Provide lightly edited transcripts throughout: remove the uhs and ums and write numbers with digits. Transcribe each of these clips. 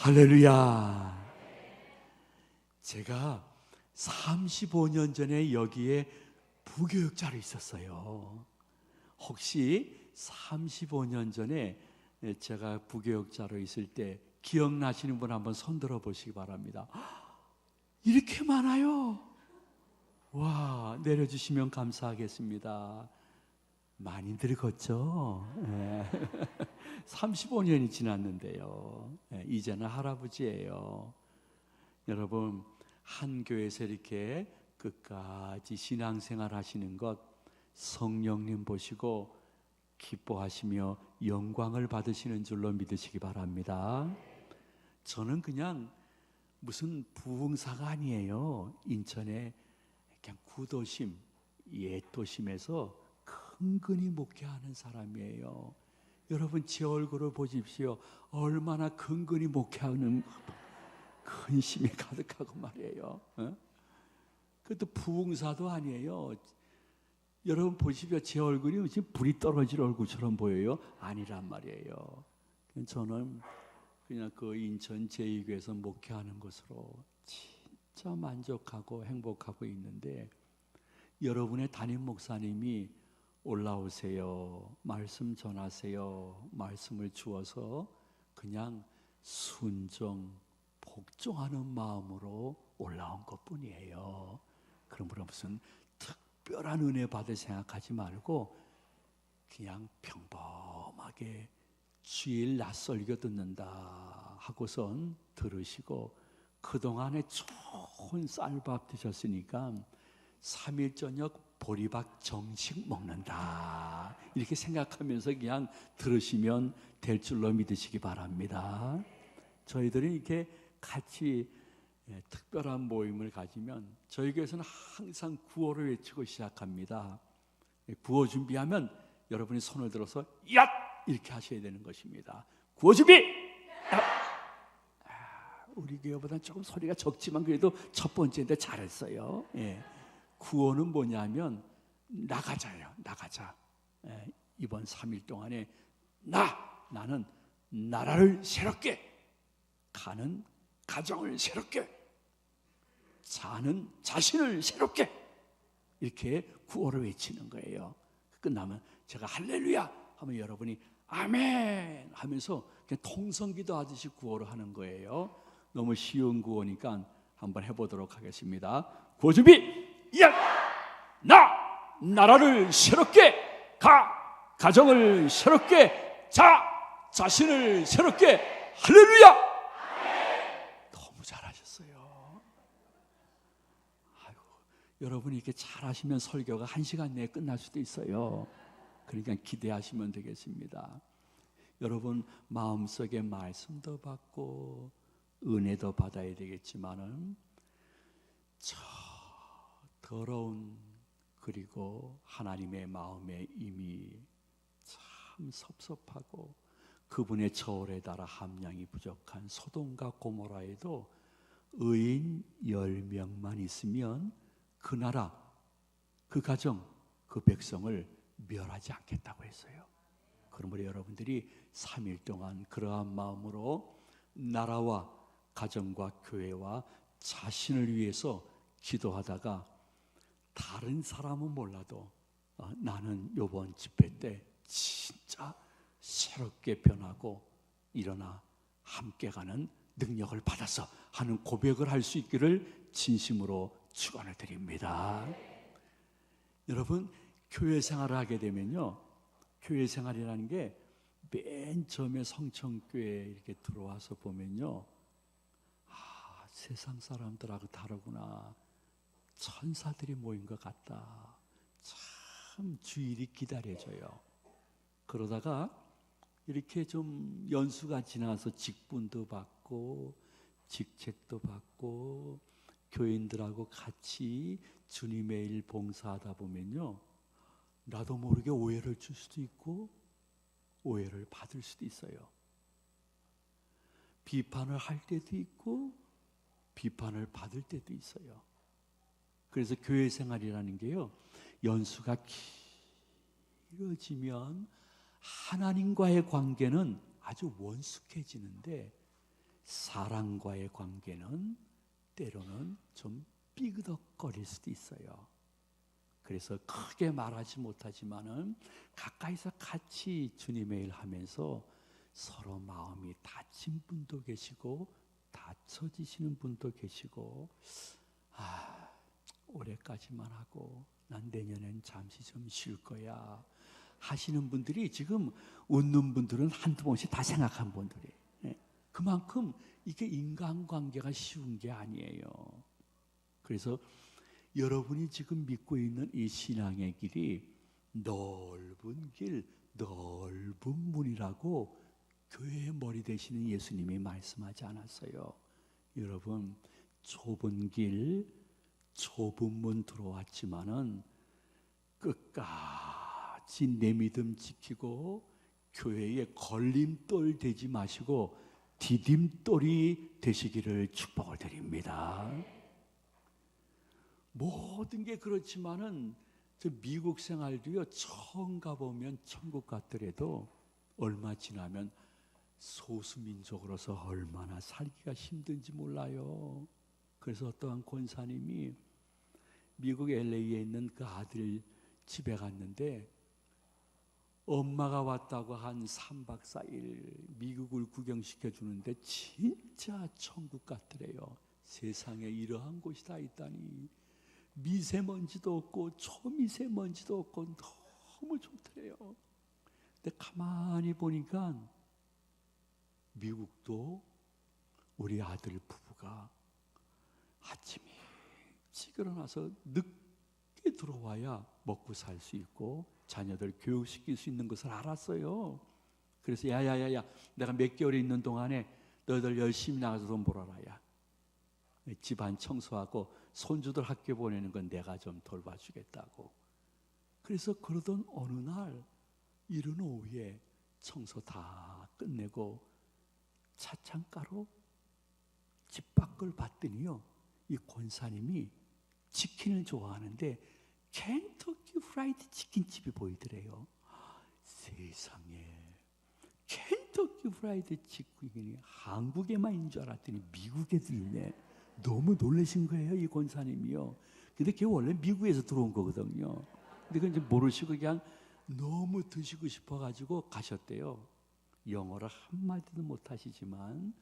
할렐루야. 제가 35년 전에 여기에 부교육자로 있었어요. 혹시 35년 전에 제가 부교육자로 있을 때 기억나시는 분 한번 손 들어 보시기 바랍니다. 이렇게 많아요. 와, 내려주시면 감사하겠습니다. 많이 늙었죠? 네. 35년이 지났는데요. 네, 이제는 할아버지예요. 여러분, 한 교회에서 이렇게 끝까지 신앙생활 하시는 것 성령님 보시고 기뻐하시며 영광을 받으시는 줄로 믿으시기 바랍니다. 저는 그냥 무슨 부흥사가 아니에요. 인천에 그냥 구도심, 옛도심에서 근근히 목회하는 사람이에요. 여러분 제 얼굴을 보십시오. 얼마나 근근히 목회하는 근심이 가득하고 말이에요. 그것도 부흥사도 아니에요. 여러분 보십시오. 제 얼굴이 지금 불이 떨어질 얼굴처럼 보여요? 아니란 말이에요. 저는 그냥 그 인천 제2교회에서 목회하는 것으로 진짜 만족하고 행복하고 있는데, 여러분의 담임 목사님이 올라오세요, 말씀 전하세요, 말씀을 주어서 그냥 순종, 복종하는 마음으로 올라온 것뿐이에요. 그러므로 무슨 특별한 은혜 받을 생각하지 말고 그냥 평범하게 주일 낮설교 듣는다 하고선 들으시고, 그동안에 좋은 쌀밥 드셨으니까 3일 저녁 보리밥 정식 먹는다 이렇게 생각하면서 그냥 들으시면 될 줄로 믿으시기 바랍니다. 저희들은 이렇게 같이 특별한 모임을 가지면 저희 교회에서는 항상 구호를 외치고 시작합니다. 구호 준비하면 여러분이 손을 들어서 야! 이렇게 하셔야 되는 것입니다. 구호 준비! 우리 교회보다는 조금 소리가 적지만 그래도 첫 번째인데 잘했어요. 구호는 뭐냐면 나가자예요. 나가자. 이번 3일 동안에 나는 나라를 새롭게, 가는 가정을 새롭게, 사는 자신을 새롭게, 이렇게 구호를 외치는 거예요. 끝나면 제가 할렐루야 하면 여러분이 아멘 하면서 그냥 통성기도 하듯이 구호를 하는 거예요. 너무 쉬운 구호니까 한번 해보도록 하겠습니다. 구호 준비! 야! 나라를 새롭게, 가정을 새롭게, 자신을 새롭게, 할렐루야! 너무 잘하셨어요. 아이고, 여러분이 이렇게 잘하시면 설교가 1시간 내에 끝날 수도 있어요. 그러니까 기대하시면 되겠습니다. 여러분 마음속에 말씀도 받고 은혜도 받아야 되겠지만은 저 더러운, 그리고 하나님의 마음에 이미 참 섭섭하고 그분의 저울에 따라 함량이 부족한 소돔과 고모라에도 의인 10명만 있으면 그 나라, 그 가정, 그 백성을 멸하지 않겠다고 했어요. 그러므로 여러분들이 3일 동안 그러한 마음으로 나라와 가정과 교회와 자신을 위해서 기도하다가 다른 사람은 몰라도 나는 이번 집회 때 진짜 새롭게 변하고 일어나 함께 가는 능력을 받아서 하는 고백을 할 수 있기를 진심으로 축원을 드립니다. 여러분 교회 생활을 하게 되면요, 교회 생활이라는 게 맨 처음에 성천교회에 이렇게 들어와서 보면요, 세상 사람들하고 다르구나, 천사들이 모인 것 같다, 참 주일이 기다려져요. 그러다가 이렇게 좀 연수가 지나서 직분도 받고 직책도 받고 교인들하고 같이 주님의 일 봉사하다 보면요, 나도 모르게 오해를 줄 수도 있고 오해를 받을 수도 있어요. 비판을 할 때도 있고 비판을 받을 때도 있어요. 그래서 교회 생활이라는 게요, 연수가 길어지면 하나님과의 관계는 아주 원숙해지는데 사랑과의 관계는 때로는 좀 삐그덕거릴 수도 있어요. 그래서 크게 말하지 못하지만은 가까이서 같이 주님의 일 하면서 서로 마음이 다친 분도 계시고 다쳐지시는 분도 계시고, 올해까지만 하고 난 내년엔 잠시 좀 쉴 거야 하시는 분들이, 지금 웃는 분들은 한두 번씩 다 생각한 분들이에요. 그만큼 이게 인간관계가 쉬운 게 아니에요. 그래서 여러분이 지금 믿고 있는 이 신앙의 길이 넓은 길, 넓은 문이라고 교회의 머리 되시는 예수님이 말씀하지 않았어요. 여러분, 좁은 길, 좁은 문 들어왔지만은 끝까지 내 믿음 지키고 교회에 걸림돌 되지 마시고 디딤돌이 되시기를 축복을 드립니다. 모든 게 그렇지만은 저 미국 생활도요, 처음 가보면 천국 같더라도 얼마 지나면 소수민족으로서 얼마나 살기가 힘든지 몰라요. 그래서 어떠한 권사님이 미국 LA에 있는 그 아들 집에 갔는데, 엄마가 왔다고 한 3박 4일 미국을 구경시켜 주는데 진짜 천국 같더래요. 세상에 이러한 곳이 다 있다니. 미세먼지도 없고 초미세먼지도 없고 너무 좋더래요. 근데 가만히 보니까 미국도 우리 아들 부부가 아침에 일찍 일어나서 늦게 들어와야 먹고 살 수 있고 자녀들 교육시킬 수 있는 것을 알았어요. 그래서 야야야야, 내가 몇 개월 있는 동안에 너희들 열심히 나가서 돈 벌어라. 야, 집안 청소하고 손주들 학교 보내는 건 내가 좀 돌봐주겠다고. 그래서 그러던 어느 날 이른 오후에 청소 다 끝내고 차창가로 집 밖을 봤더니요, 이 권사님이 치킨을 좋아하는데 켄터키 프라이드 치킨집이 보이더래요. 세상에, 켄터키 프라이드 치킨이 한국에만 있는 줄 알았더니 미국에도 있네. 너무 놀라신 거예요, 이 권사님이요. 근데 그게 원래 미국에서 들어온 거거든요. 근데 그건 이제 모르시고 그냥 너무 드시고 싶어가지고 가셨대요. 영어를 한마디도 못하시지만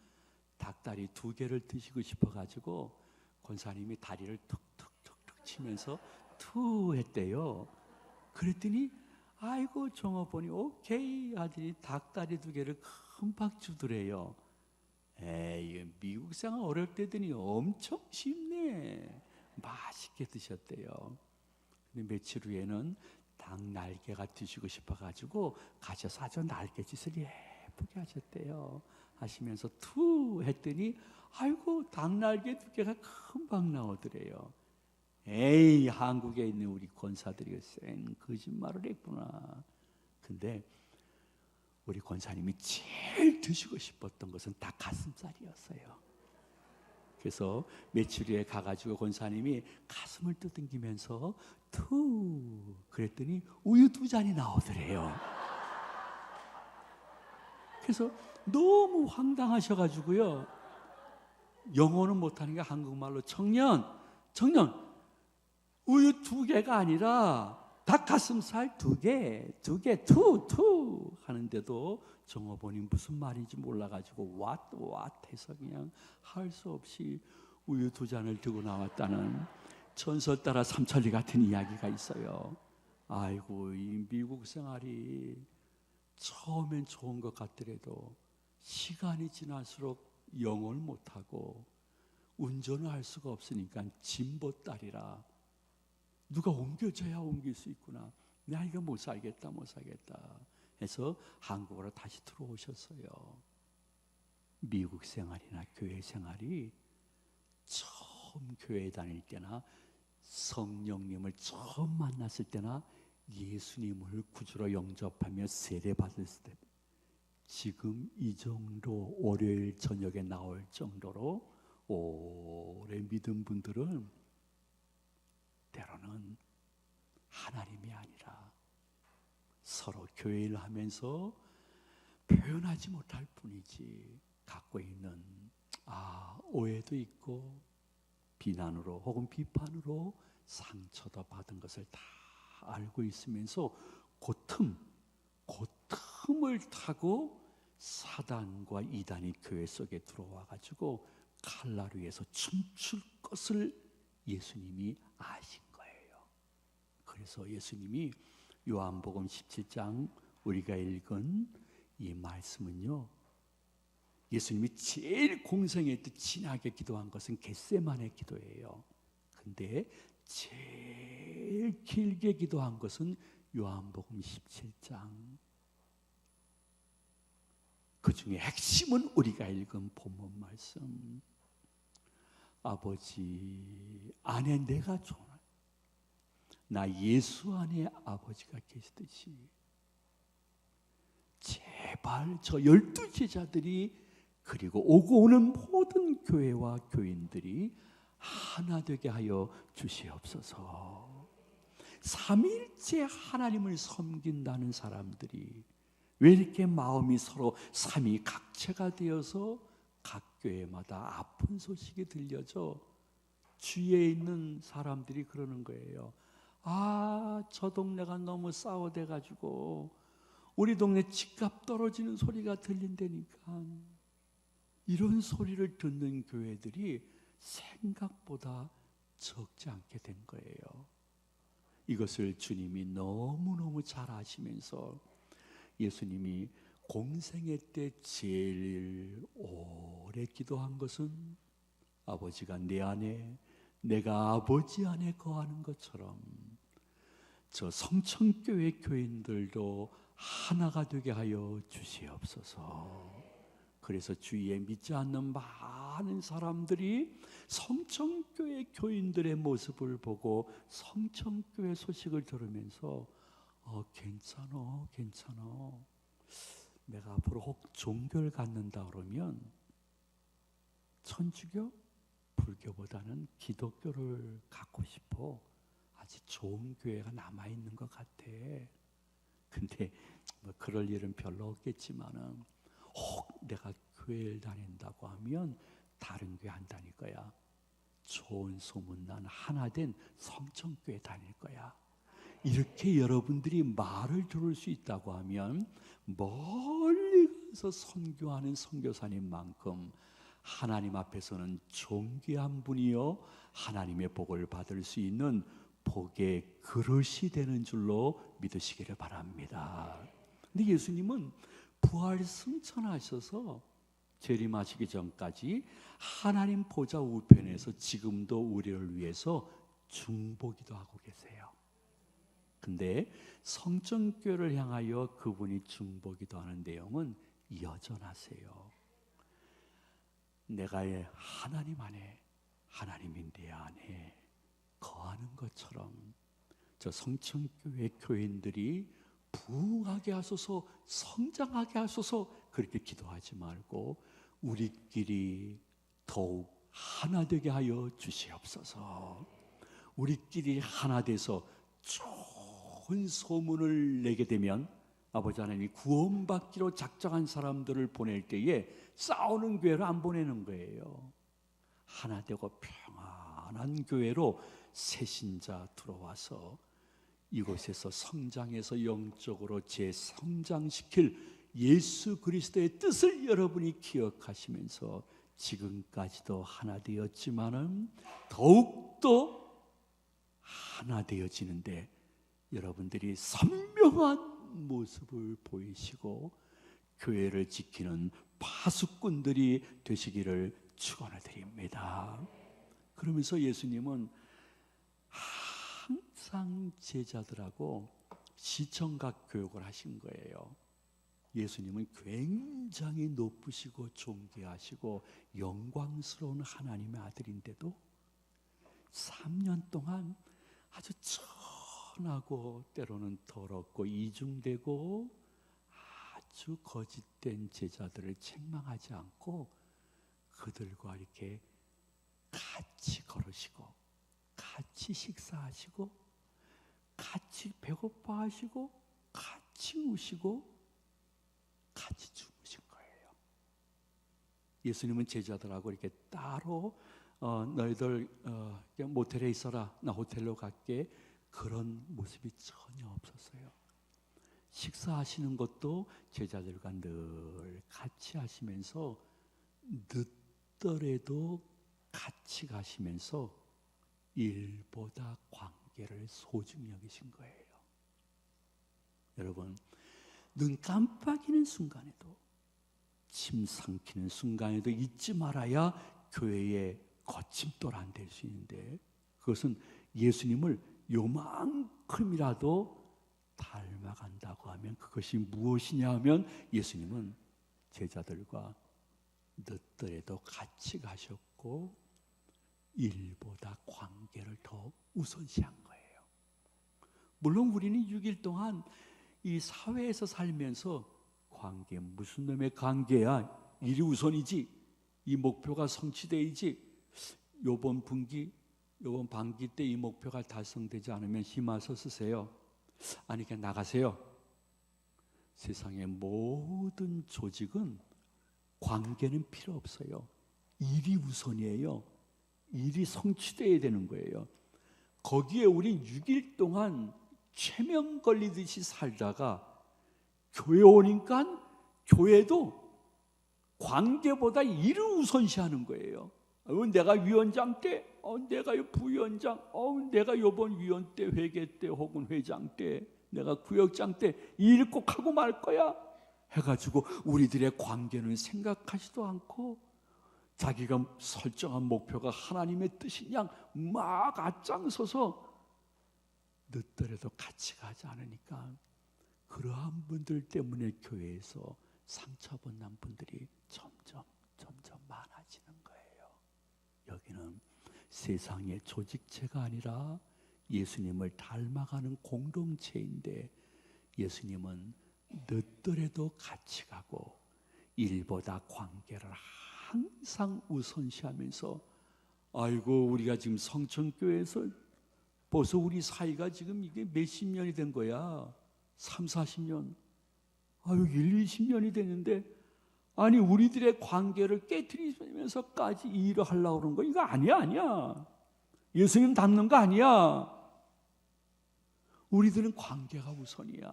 닭다리 2개를 드시고 싶어가지고 권사님이 다리를 툭툭툭툭 치면서 투 했대요. 그랬더니 아이고 종업원이 오케이 하더니 닭다리 2개를 금방 주더래요. 에이, 미국 생활 어릴 때더니 엄청 쉽네. 맛있게 드셨대요. 근데 며칠 후에는 닭 날개가 드시고 싶어가지고 가셔서 아주 날개짓을 예쁘게 하셨대요. 하시면서 투 했더니 아이고 닭 날개 2개가 금방 나오더래요. 에이, 한국에 있는 우리 권사들이 센 거짓말을 했구나. 근데 우리 권사님이 제일 드시고 싶었던 것은 닭 가슴살이었어요. 그래서 며칠 후에 가가지고 권사님이 가슴을 뜯기면서 투 그랬더니 우유 2잔이 나오더래요. 그래서 너무 황당하셔가지고요, 영어는 못하니까 한국말로 청년 우유 2개가 아니라 닭가슴살 2개 투 하는데도 종업원이 무슨 말인지 몰라가지고 what 해서 그냥 할 수 없이 우유 2잔을 들고 나왔다는 전설 따라 삼천리 같은 이야기가 있어요. 아이고, 이 미국 생활이 처음엔 좋은 것 같더라도 시간이 지날수록 영어를 못하고 운전을 할 수가 없으니까 진보딸이라 누가 옮겨줘야 옮길 수 있구나. 나 이거 못 살겠다 해서 한국으로 다시 들어오셨어요. 미국 생활이나 교회 생활이 처음 교회 다닐 때나 성령님을 처음 만났을 때나 예수님을 구주로 영접하며 세례받을 때, 지금 이 정도 월요일 저녁에 나올 정도로 오래 믿은 분들은 때로는 하나님이 아니라 서로 교회를 하면서 표현하지 못할 뿐이지 갖고 있는 오해도 있고 비난으로 혹은 비판으로 상처도 받은 것을 다 알고 있으면서 그 틈을 타고 사단과 이단이 교회 속에 들어와 가지고 칼날위에서 춤출 것을 예수님이 아신 거예요. 그래서 예수님이 요한복음 17장 우리가 읽은 이 말씀은요, 예수님이 제일 공생애 때 진하게 기도한 것은 겟세마네 기도예요. 근데 제일 길게 기도한 것은 요한복음 17장. 그 중에 핵심은 우리가 읽은 본문 말씀. 아버지 안에 내가 좋아하는, 나 예수 안에 아버지가 계시듯이 제발 저 12 제자들이 그리고 오고 오는 모든 교회와 교인들이 하나 되게 하여 주시옵소서. 삼위일체 하나님을 섬긴다는 사람들이 왜 이렇게 마음이 서로 삼위 각체가 되어서 각 교회마다 아픈 소식이 들려져 주위에 있는 사람들이 그러는 거예요. 저 동네가 너무 싸워대 가지고 우리 동네 집값 떨어지는 소리가 들린다니까. 이런 소리를 듣는 교회들이 생각보다 적지 않게 된 거예요. 이것을 주님이 너무너무 잘 아시면서 예수님이 공생애 때 제일 오래 기도한 것은 아버지가 내 안에, 내가 아버지 안에 거하는 것처럼 저 성천교회 교인들도 하나가 되게 하여 주시옵소서. 그래서 주위에 믿지 않는 많은 사람들이 성천교회 교인들의 모습을 보고 성천교회 소식을 들으면서 괜찮아. 내가 앞으로 혹 종교를 갖는다 그러면 천주교, 불교보다는 기독교를 갖고 싶어. 아직 좋은 교회가 남아있는 것 같아. 근데 뭐 그럴 일은 별로 없겠지만은 혹 내가 교회를 다닌다고 하면 다른 교회 안 다닐 거야. 좋은 소문난 하나된 성천교회 다닐 거야. 이렇게 여러분들이 말을 들을 수 있다고 하면 멀리 가서 선교하는 선교사님만큼 하나님 앞에서는 존귀한 분이요 하나님의 복을 받을 수 있는 복의 그릇이 되는 줄로 믿으시기를 바랍니다. 근데 예수님은 부활 승천하셔서 재림하시기 전까지 하나님 보좌 우편에서 지금도 우리를 위해서 중보기도 하고 계세요. 근데 성전교회를 향하여 그분이 중보기도 하는 내용은 여전하세요. 내가 하나님 안에, 하나님이 내 안에 거하는 것처럼 저 성천교회 교인들이 부흥하게 하소서, 성장하게 하소서 그렇게 기도하지 말고 우리끼리 더욱 하나 되게 하여 주시옵소서. 우리끼리 하나 돼서 좋은 소문을 내게 되면 아버지 하나님이 구원받기로 작정한 사람들을 보낼 때에 싸우는 교회로 안 보내는 거예요. 하나 되고 평안한 교회로 새신자 들어와서 이곳에서 성장해서 영적으로 재성장시킬 예수 그리스도의 뜻을 여러분이 기억하시면서 지금까지도 하나 되었지만은 더욱더 하나 되어지는데 여러분들이 선명한 모습을 보이시고 교회를 지키는 파수꾼들이 되시기를 축원을 드립니다. 그러면서 예수님은 항상 제자들하고 시청각 교육을 하신 거예요. 예수님은 굉장히 높으시고 존귀하시고 영광스러운 하나님의 아들인데도 3년 동안 아주 천하고 때로는 더럽고 이중되고 아주 거짓된 제자들을 책망하지 않고 그들과 이렇게 같이 걸으시고 같이 식사하시고 같이 배고파하시고 같이 우시고 같이 주무신 거예요. 예수님은 제자들하고 이렇게 따로 너희들 모텔에 있어라, 나 호텔로 갈게, 그런 모습이 전혀 없었어요. 식사하시는 것도 제자들과 늘 같이 하시면서 늦더라도 같이 가시면서 일보다 관계를 소중히 여기신 거예요. 여러분, 눈 깜빡이는 순간에도, 침 삼키는 순간에도 잊지 말아야 교회의 거침돌 안 될 수 있는데, 그것은 예수님을 요만큼이라도 닮아간다고 하면 그것이 무엇이냐 하면, 예수님은 제자들과 늦더라도 같이 가셨고 일보다 관계를 더 우선시한 거예요. 물론 우리는 6일 동안 이 사회에서 살면서 관계, 무슨 놈의 관계야, 일이 우선이지, 이 목표가 성취되어야지, 요번 반기 때 이 목표가 달성되지 않으면 힘와서 쓰세요. 아니, 그냥 나가세요. 세상의 모든 조직은 관계는 필요 없어요. 일이 우선이에요. 일이 성취되어야 되는 거예요. 거기에 우리 6일 동안 최면 걸리듯이 살다가 교회 오니까 교회도 관계보다 일을 우선시하는 거예요. 내가 위원장 때, 내가 부위원장, 내가 이번 위원 때, 회계 때 혹은 회장 때, 내가 구역장 때 일 꼭 하고 말 거야 해가지고 우리들의 관계는 생각하지도 않고 자기가 설정한 목표가 하나님의 뜻이냐 막 앞장서서 늦더라도 같이 가지 않으니까 그러한 분들 때문에 교회에서 상처받는 분들이 점점 많아지는 거예요. 여기는 세상의 조직체가 아니라 예수님을 닮아가는 공동체인데, 예수님은 늦더라도 같이 가고 일보다 관계를 항상 우선시하면서, 아이고 우리가 지금 성천교회에서 벌써 우리 사이가 지금 이게 몇십 년이 된 거야. 3, 40년. 1, 20년이 됐는데, 아니 우리들의 관계를 깨트리면서까지 이 일을 하려고 그러는 거, 이거 아니야. 예수님 닮는 거 아니야. 우리들은 관계가 우선이야.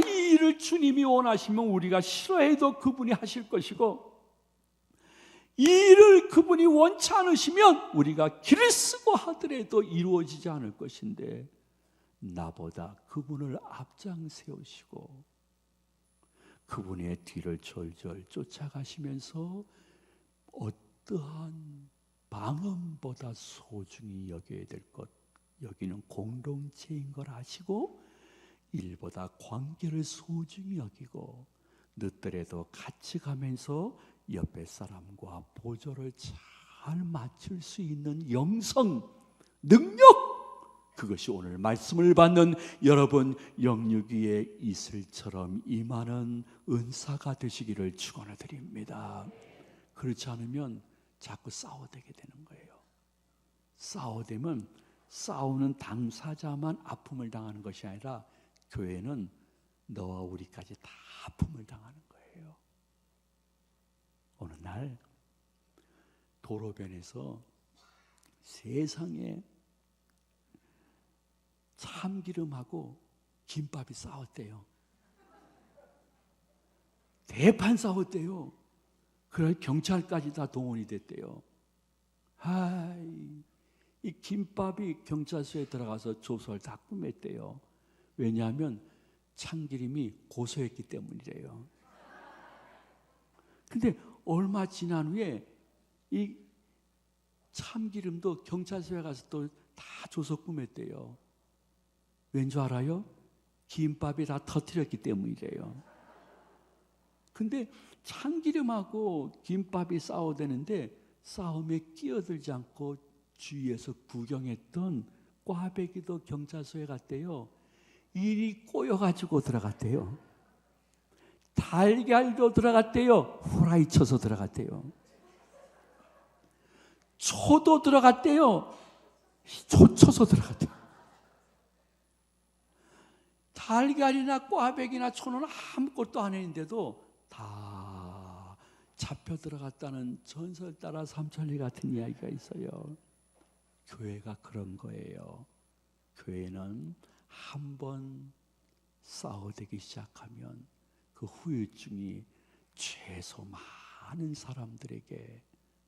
이 일을 주님이 원하시면 우리가 싫어해도 그분이 하실 것이고, 이 일을 그분이 원치 않으시면 우리가 길을 쓰고 하더라도 이루어지지 않을 것인데, 나보다 그분을 앞장 세우시고 그분의 뒤를 졸졸 쫓아가시면서 어떠한 방언보다 소중히 여겨야 될 것, 여기는 공동체인 걸 아시고 일보다 관계를 소중히 여기고 늦더라도 같이 가면서 옆에 사람과 보조를 잘 맞출 수 있는 영성, 능력, 그것이 오늘 말씀을 받는 여러분 영육위에 이슬처럼 임하는 은사가 되시기를 축원해 드립니다. 그렇지 않으면 자꾸 싸워대게 되는 거예요. 싸워대면 싸우는 당사자만 아픔을 당하는 것이 아니라 교회는 너와 우리까지 다 아픔을 당하는 거예요. 어느 날 도로변에서 세상에 참기름하고 김밥이 싸웠대요. 대판 싸웠대요. 그래 경찰까지 다 동원이 됐대요. 이 김밥이 경찰서에 들어가서 조서를 다 꾸몄대요. 왜냐하면 참기름이 고소했기 때문이래요. 근데 얼마 지난 후에 이 참기름도 경찰서에 가서 또 다 조서 꾸몄대요. 왠 줄 알아요? 김밥이 다 터뜨렸기 때문이래요. 근데 참기름하고 김밥이 싸워대는데 싸움에 끼어들지 않고 주위에서 구경했던 꽈배기도 경찰서에 갔대요. 일이 꼬여가지고 들어갔대요. 달걀도 들어갔대요. 후라이 쳐서 들어갔대요. 초도 들어갔대요. 초 쳐서 들어갔대요. 달걀이나 꽈배기나 초는 아무것도 안 했는데도 다 잡혀 들어갔다는 전설 따라 삼천리 같은 이야기가 있어요. 교회가 그런 거예요. 교회는 한번 싸워대기 시작하면 그 후유증이 최소 많은 사람들에게,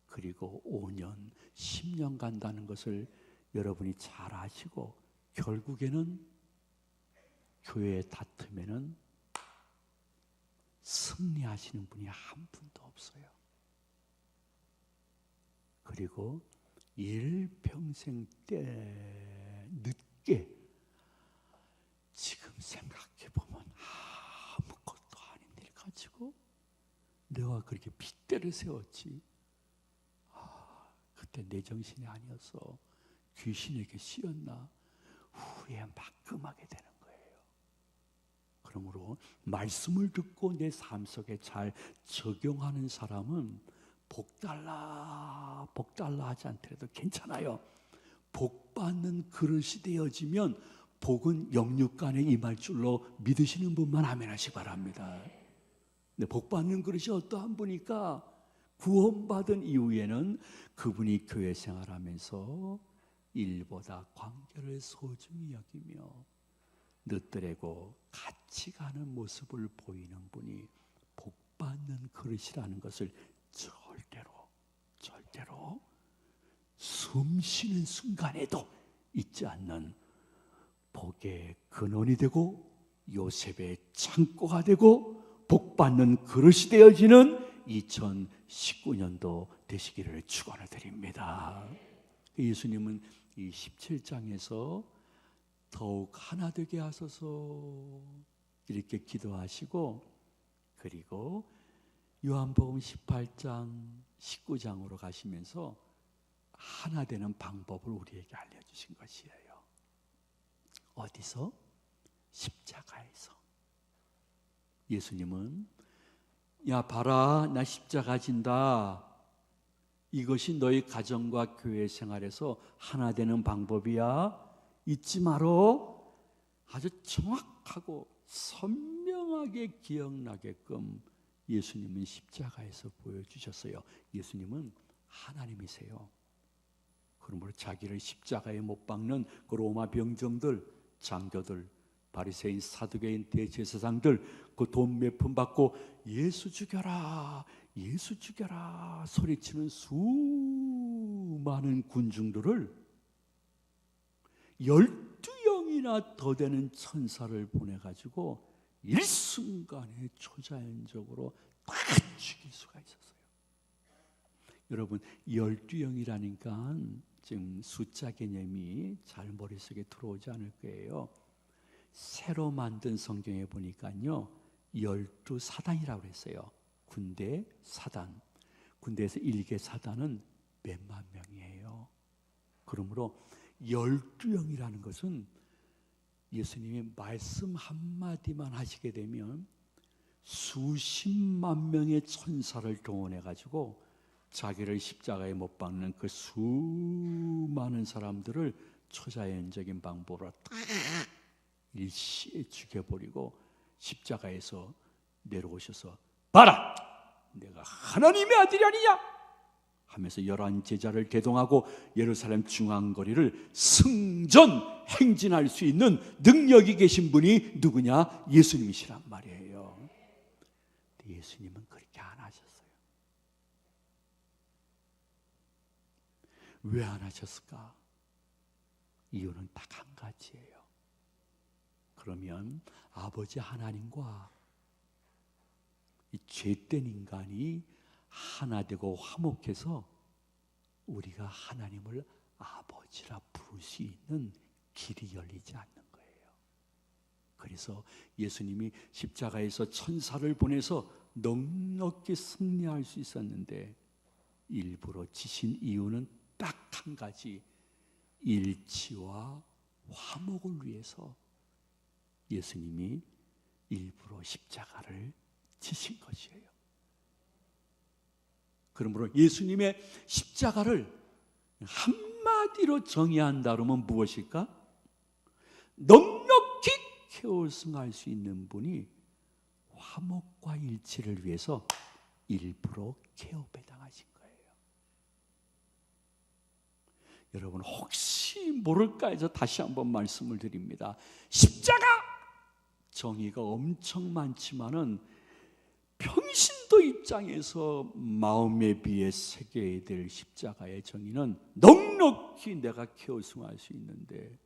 그리고 5년, 10년 간다는 것을 여러분이 잘 아시고, 결국에는 교회의 다툼에는 승리하시는 분이 한 분도 없어요. 그리고 일평생 때 늦게, 지금 생각해보면 아무것도 아닌 일 가지고 내가 그렇게 핏대를 세웠지, 그때 내 정신이 아니어서 귀신에게 씌었나, 후에 막끔하게 되는 거예요. 그러므로 말씀을 듣고 내 삶 속에 잘 적용하는 사람은 복달라 하지 않더라도 괜찮아요. 복받는 그릇이 되어지면 복은 영육간에 임할 줄로 믿으시는 분만 아멘하시기 바랍니다. 근데 복받는 그릇이 어떠한 분이니까, 구원받은 이후에는 그분이 교회 생활하면서 일보다 관계를 소중히 여기며 늦더라고 같이 가는 모습을 보이는 분이 복받는 그릇이라는 것을 절대로 숨 쉬는 순간에도 잊지 않는 복의 근원이 되고 요셉의 창고가 되고 복받는 그릇이 되어지는 2019년도 되시기를 축원을 드립니다. 예수님은 이 17장에서 더욱 하나 되게 하소서 이렇게 기도하시고, 그리고 요한복음 18장 19장으로 가시면서 하나 되는 방법을 우리에게 알려주신 것이에요. 어디서? 십자가에서. 예수님은 야 봐라, 나 십자가 진다, 이것이 너희 가정과 교회 생활에서 하나 되는 방법이야, 잊지 마라. 아주 정확하고 선명하게 기억나게끔 예수님은 십자가에서 보여주셨어요. 예수님은 하나님이세요. 그러므로 자기를 십자가에 못 박는 그 로마 병정들, 장교들, 바리새인, 사두개인, 대제사장들, 그 돈 몇 푼 받고 예수 죽여라, 예수 죽여라 소리치는 수많은 군중들을 12영이나 더 되는 천사를 보내가지고 일순간에 초자연적으로 다 죽일 수가 있었어요. 여러분, 12영이라니까 지금 숫자 개념이 잘 머릿속에 들어오지 않을 거예요. 새로 만든 성경에 보니까요, 12사단이라고 했어요. 군대 사단, 군대에서 일개 사단은 몇만 명이에요. 그러므로 12영이라는 것은 예수님이 말씀 한마디만 하시게 되면 수십만 명의 천사를 동원해 가지고 자기를 십자가에 못 박는 그 수많은 사람들을 초자연적인 방법으로 딱 일시에 죽여버리고 십자가에서 내려오셔서 봐라, 내가 하나님의 아들이 아니냐 하면서 11 제자를 대동하고 예루살렘 중앙거리를 승전 행진할 수 있는 능력이 계신 분이 누구냐? 예수님이시란 말이에요. 근데 예수님은 그렇게 안 하셨어요. 왜 안 하셨을까? 이유는 딱 한 가지예요. 그러면 아버지 하나님과 이 죄된 인간이 하나 되고 화목해서 우리가 하나님을 아버지라 부를 수 있는 길이 열리지 않는 거예요. 그래서 예수님이 십자가에서 천사를 보내서 넉넉히 승리할 수 있었는데 일부러 지신 이유는 딱 한 가지, 일치와 화목을 위해서 예수님이 일부러 십자가를 지신 것이에요. 그러므로 예수님의 십자가를 한마디로 정의한다 그러면 무엇일까? 넉넉히 겨울승할 수 있는 분이 화목과 일치를 위해서 일부러 케어배 당하신 거예요. 여러분 혹시 모를까 해서 다시 한번 말씀을 드립니다. 십자가 정의가 엄청 많지만은 평신도 입장에서 마음에 비해 새겨야 될 십자가의 정의는 넉넉히 내가 케어승할 수 있는데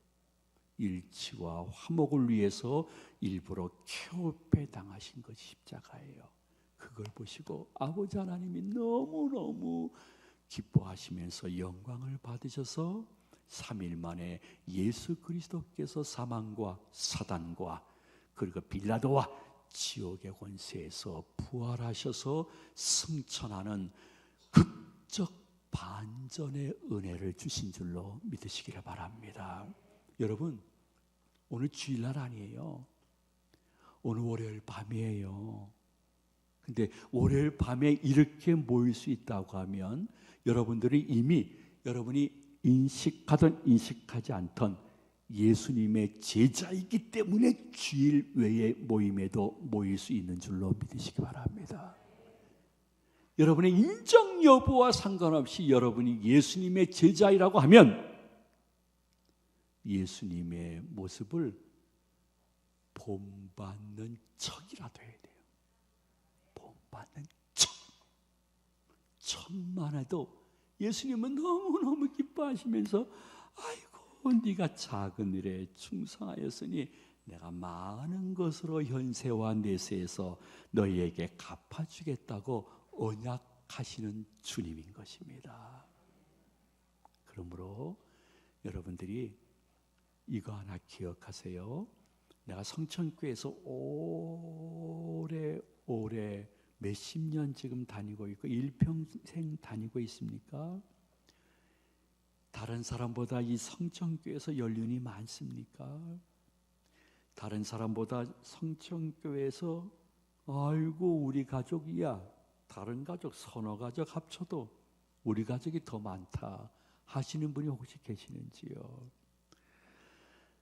일치와 화목을 위해서 일부러 케어배 당하신 것이 십자가예요. 그걸 보시고 아버지 하나님이 너무너무 기뻐하시면서 영광을 받으셔서 3일 만에 예수 그리스도께서 사망과 사단과 그리고 빌라도와 지옥의 권세에서 부활하셔서 승천하는 극적 반전의 은혜를 주신 줄로 믿으시기를 바랍니다. 여러분 오늘 주일날 아니에요. 오늘 월요일 밤이에요. 근데 월요일 밤에 이렇게 모일 수 있다고 하면 여러분들이 이미 여러분이 인식하든 인식하지 않든 예수님의 제자이기 때문에 주일 외의 모임에도 모일 수 있는 줄로 믿으시기 바랍니다. 여러분의 인정 여부와 상관없이 여러분이 예수님의 제자이라고 하면 예수님의 모습을 본받는 척이라도 해야 돼요. 본받는 척. 척만 해도 예수님은 너무너무 기뻐하시면서 아이고 네가 작은 일에 충성하였으니 내가 많은 것으로 현세와 내세에서 너희에게 갚아주겠다고 언약하시는 주님인 것입니다. 그러므로 여러분들이 이거 하나 기억하세요. 내가 성천교회에서 오래 몇십 년 지금 다니고 있고 일평생 다니고 있습니까? 다른 사람보다 이 성천교회에서 연륜이 많습니까? 다른 사람보다 성천교회에서 아이고 우리 가족이야 다른 가족 서너 가족 합쳐도 우리 가족이 더 많다 하시는 분이 혹시 계시는지요?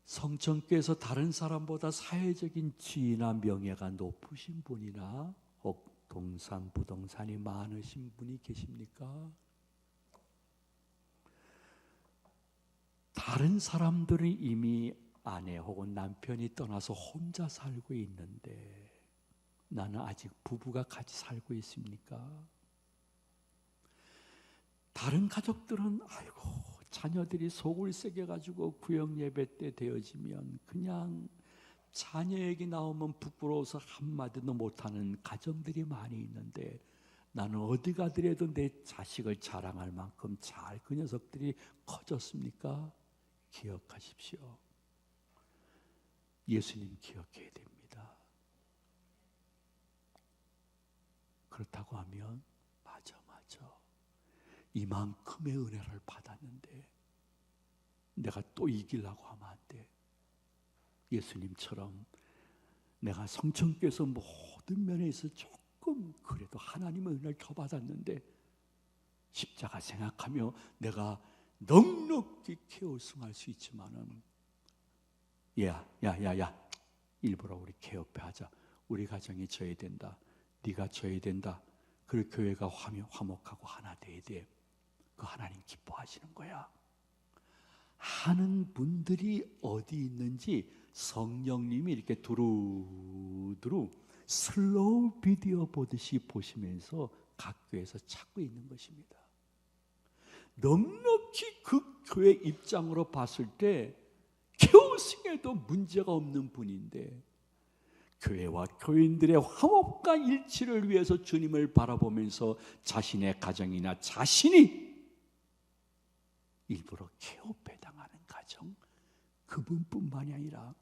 성천교회에서 다른 사람보다 사회적인 지위나 명예가 높으신 분이나 혹 동산 부동산이 많으신 분이 계십니까? 다른 사람들은 이미 아내 혹은 남편이 떠나서 혼자 살고 있는데 나는 아직 부부가 같이 살고 있습니까? 다른 가족들은 아이고 자녀들이 속을 새겨가지고 구역 예배 때 되어지면 그냥 자녀 얘기 나오면 부끄러워서 한마디도 못하는 가정들이 많이 있는데 나는 어디 가더라도 내 자식을 자랑할 만큼 잘 그 녀석들이 커졌습니까? 기억하십시오. 예수님 기억해야 됩니다. 그렇다고 하면 맞아 이만큼의 은혜를 받았는데 내가 또 이기려고 하면 안 돼. 예수님처럼 내가 성천교회에서 모든 면에서 조금 그래도 하나님의 은혜를 더 받았는데 십자가 생각하며 내가 넉넉히 케어승할 수 있지만은 야 일부러 우리 케어배 하자. 우리 가정이 져야 된다. 네가 져야 된다. 그리고 교회가 화목하고 하나 돼야 돼. 그 하나님 기뻐하시는 거야. 하는 분들이 어디 있는지 성령님이 이렇게 두루두루 슬로우 비디오 보듯이 보시면서 각 교회에서 찾고 있는 것입니다. 넉넉히 그 교회 입장으로 봤을 때 케어승에도 문제가 없는 분인데 교회와 교인들의 화목과 일치를 위해서 주님을 바라보면서 자신의 가정이나 자신이 일부러 케어배 당하는 가정, 그분뿐만이 아니라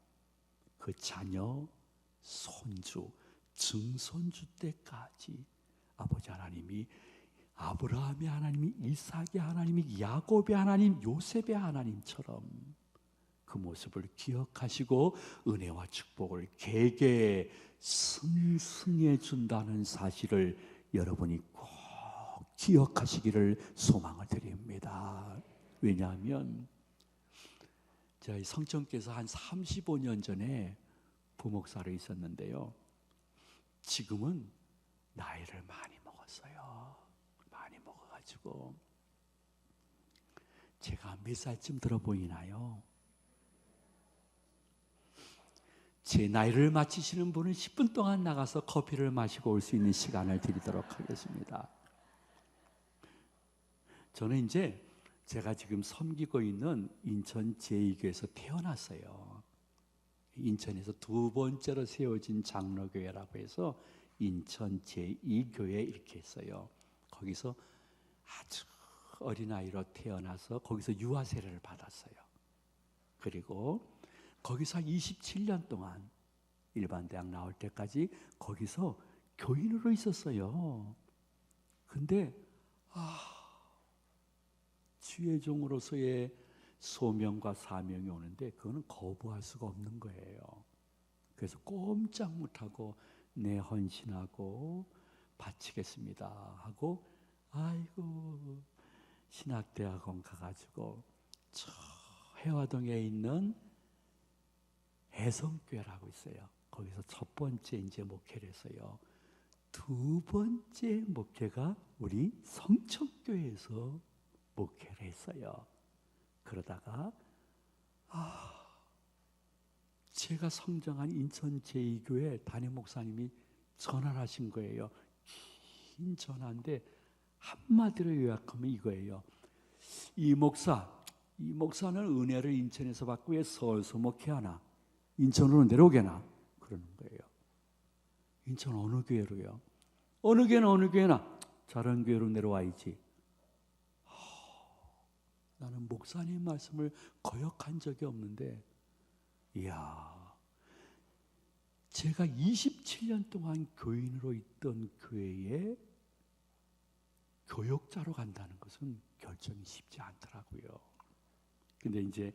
그 자녀, 손주, 증손주 때까지 아버지 하나님이 아브라함의 하나님이 이삭의 하나님이 야곱의 하나님 요셉의 하나님처럼 그 모습을 기억하시고 은혜와 축복을 개개 승승해 준다는 사실을 여러분이 꼭 기억하시기를 소망을 드립니다. 왜냐하면 저희 성천교회에서 한 35년 전에 부목사로 있었는데요. 지금은 나이를 많이 먹었어요. 많이 먹어가지고 제가 몇 살쯤 들어 보이나요? 제 나이를 맞히시는 분은 10분 동안 나가서 커피를 마시고 올 수 있는 시간을 드리도록 하겠습니다. 저는 이제 제가 지금 섬기고 있는 인천 제2교회에서 태어났어요. 인천에서 두 번째로 세워진 장로교회라고 해서 인천 제2교회 이렇게 했어요. 거기서 아주 어린아이로 태어나서 거기서 유아 세례를 받았어요. 그리고 거기서 27년 동안 일반 대학 나올 때까지 거기서 교인으로 있었어요. 근데 주의 종으로서의 소명과 사명이 오는데 그거는 거부할 수가 없는 거예요. 그래서 꼼짝 못하고 내 헌신하고 바치겠습니다 하고 아이고 신학대학원 가가지고 저 해화동에 있는 해성교회라고 있어요. 거기서 첫 번째 이제 목회를 했어요. 두 번째 목회가 우리 성천교회에서 목회를 했어요. 그러다가 제가 성장한 인천 제2교회 담임 목사님이 전화를 하신 거예요. 긴 전화인데 한마디로 요약하면 이거예요. 이 목사는 은혜를 인천에서 받고 왜 서울서 목회하나? 인천으로 내려오게나? 그러는 거예요. 인천 어느 교회로요? 어느 교회나? 다른 교회로 내려와야지. 나는 목사님 말씀을 거역한 적이 없는데 이야, 제가 27년 동안 교인으로 있던 교회에 교역자로 간다는 것은 결정이 쉽지 않더라고요. 근데 이제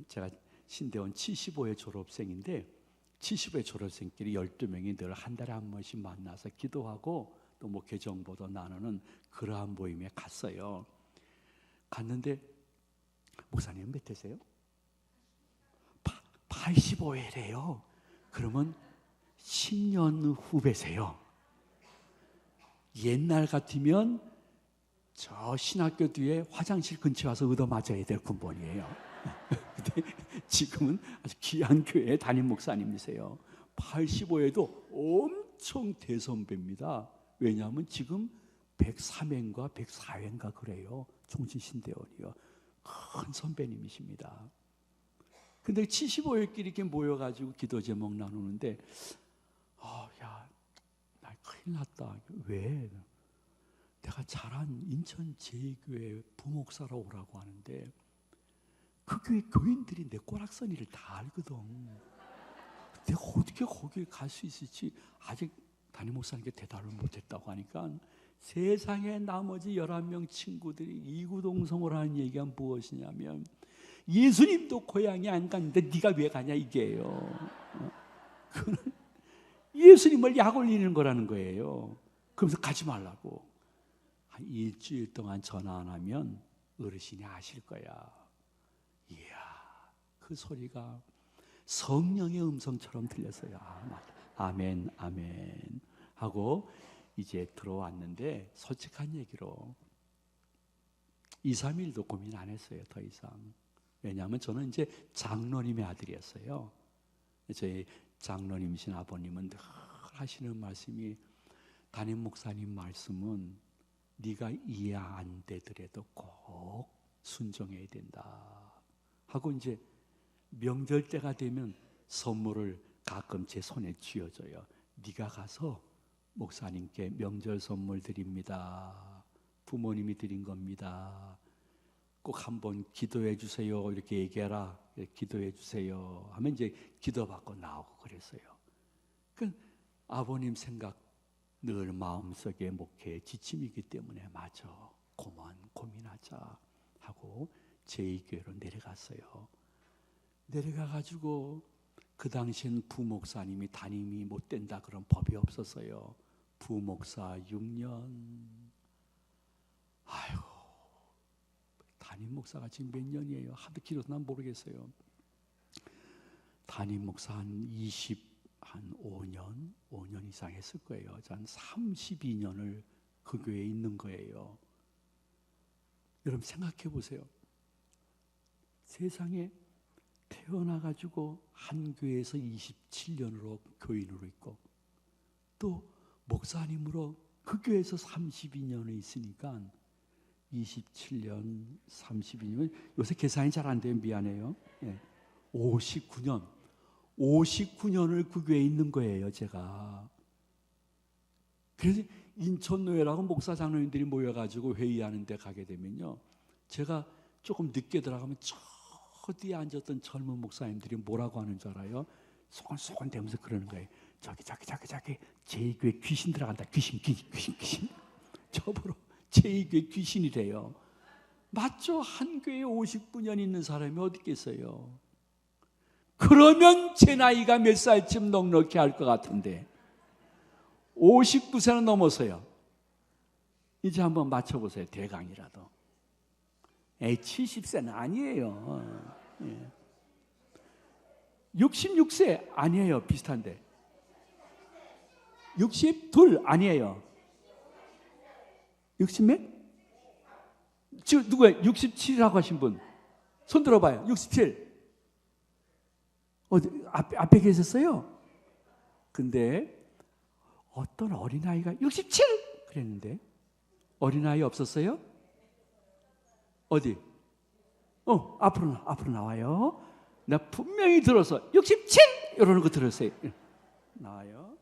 제가 신대원 75회 졸업생인데 75회 졸업생끼리 12명이 늘 한 달에 한 번씩 만나서 기도하고 또 목회 정보도 나누는 그러한 모임에 갔어요. 갔는데 목사님 몇 대세요? 85회래요. 그러면 10년 후배세요. 옛날 같으면 저 신학교 뒤에 화장실 근처에 와서 얻어맞아야 될 군번이에요. 근데 지금은 아주 귀한 교회 담임 목사님이세요. 85회도 엄청 대선배입니다. 왜냐하면 지금 103회인가 104회인가 그래요. 종신신대원이요. 큰 선배님이십니다. 근데 75회끼리 이렇게 모여가지고 기도 제목 나누는데 야, 나 큰일 났다. 왜? 내가 자란 인천 제2교회 부목사로 오라고 하는데 그 교회 교인들이 내 꼬락서니를 다 알거든. 내가 어떻게 거기에 갈 수 있을지 아직 담임 목사님께 대답을 못했다고 하니까 세상에 나머지 11명 친구들이 이구동성을 하는 얘기가 무엇이냐면 예수님도 고향에 안 갔는데 네가 왜 가냐 이게요. 그거는 예수님을 약 올리는 거라는 거예요. 그러면서 가지 말라고. 한 일주일 동안 전화 안 하면 어르신이 아실 거야. 이야, 그 소리가 성령의 음성처럼 들렸어요. 아멘, 아멘 하고 이제 들어왔는데 솔직한 얘기로 2, 3일도 고민 안 했어요. 더 이상. 왜냐하면 저는 이제 장로님의 아들이었어요. 저희 장로님이신 아버님은 늘 하시는 말씀이 담임 목사님 말씀은 네가 이해 안 되더라도 꼭 순종해야 된다 하고 이제 명절 때가 되면 선물을 가끔 제 손에 쥐어줘요. 네가 가서 목사님께 명절 선물 드립니다. 부모님이 드린 겁니다. 꼭 한번 기도해 주세요. 이렇게 얘기해라. 기도해 주세요. 하면 이제 기도받고 나오고 그랬어요. 그러니까 아버님 생각 늘 마음속에 목회에 지침이기 때문에 맞아. 고민하자 하고 제2교회로 내려갔어요. 내려가가지고 그 당시엔 부목사님이 담임이 못 된다 그런 법이 없었어요. 부목사 6년. 아이고, 담임 목사가 지금 몇 년이에요? 하도 길어서 난 모르겠어요. 담임 목사 한 한 5년 이상 했을 거예요. 한 32년을 그 교회에 있는 거예요. 여러분 생각해 보세요. 세상에 태어나가지고 한 교회에서 27년으로 교인으로 있고 또 목사님으로 그 교회에서 32년을 있으니까 27년, 32년, 요새 계산이 잘 안 돼요. 미안해요. 59년을 그 교회에 있는 거예요, 제가. 그래서 인천노예라고 목사 장로님들이 모여가지고 회의하는 데 가게 되면요, 제가 조금 늦게 들어가면 저 뒤에 앉았던 젊은 목사님들이 뭐라고 하는 줄 알아요? 소곤소곤 대면서 그러는 거예요. 저기 제2교회 귀신 들어간다. 귀신. 저보러 제2교회 귀신이래요. 맞죠? 한 교회에 59년 있는 사람이 어디 있겠어요? 그러면 제 나이가 몇 살쯤 넉넉히 할 것 같은데 59세는 넘어서요. 이제 한번 맞춰보세요. 대강이라도. 70세는 아니에요. 66세 아니에요. 비슷한데 62 아니에요. 60몇? 지금 누구예요? 67이라고 하신 분 손 들어봐요. 67 어디 앞에 계셨어요? 근데 어떤 어린아이가 67 그랬는데 어린아이 없었어요? 어디? 앞으로 나와요. 나 분명히 들어서 67 이러는 거 들었어요. 나와요.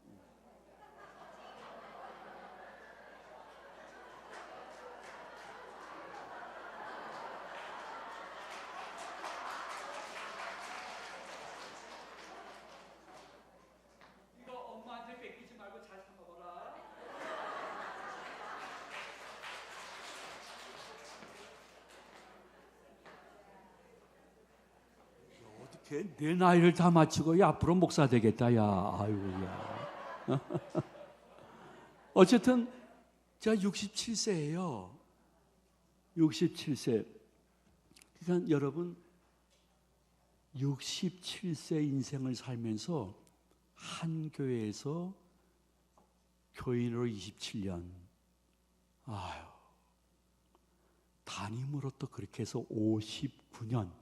이거 엄마한테 뺏기지 말고 잘 참아봐라. 어떻게 내 나이를 다 맞추고 야, 앞으로 목사 되겠다. 야, 아이고야. 어쨌든 제가 67세예요. 67세. 그러니까 여러분 67세 인생을 살면서 한 교회에서 교인으로 27년. 아유. 담임으로 또 그렇게 해서 59년.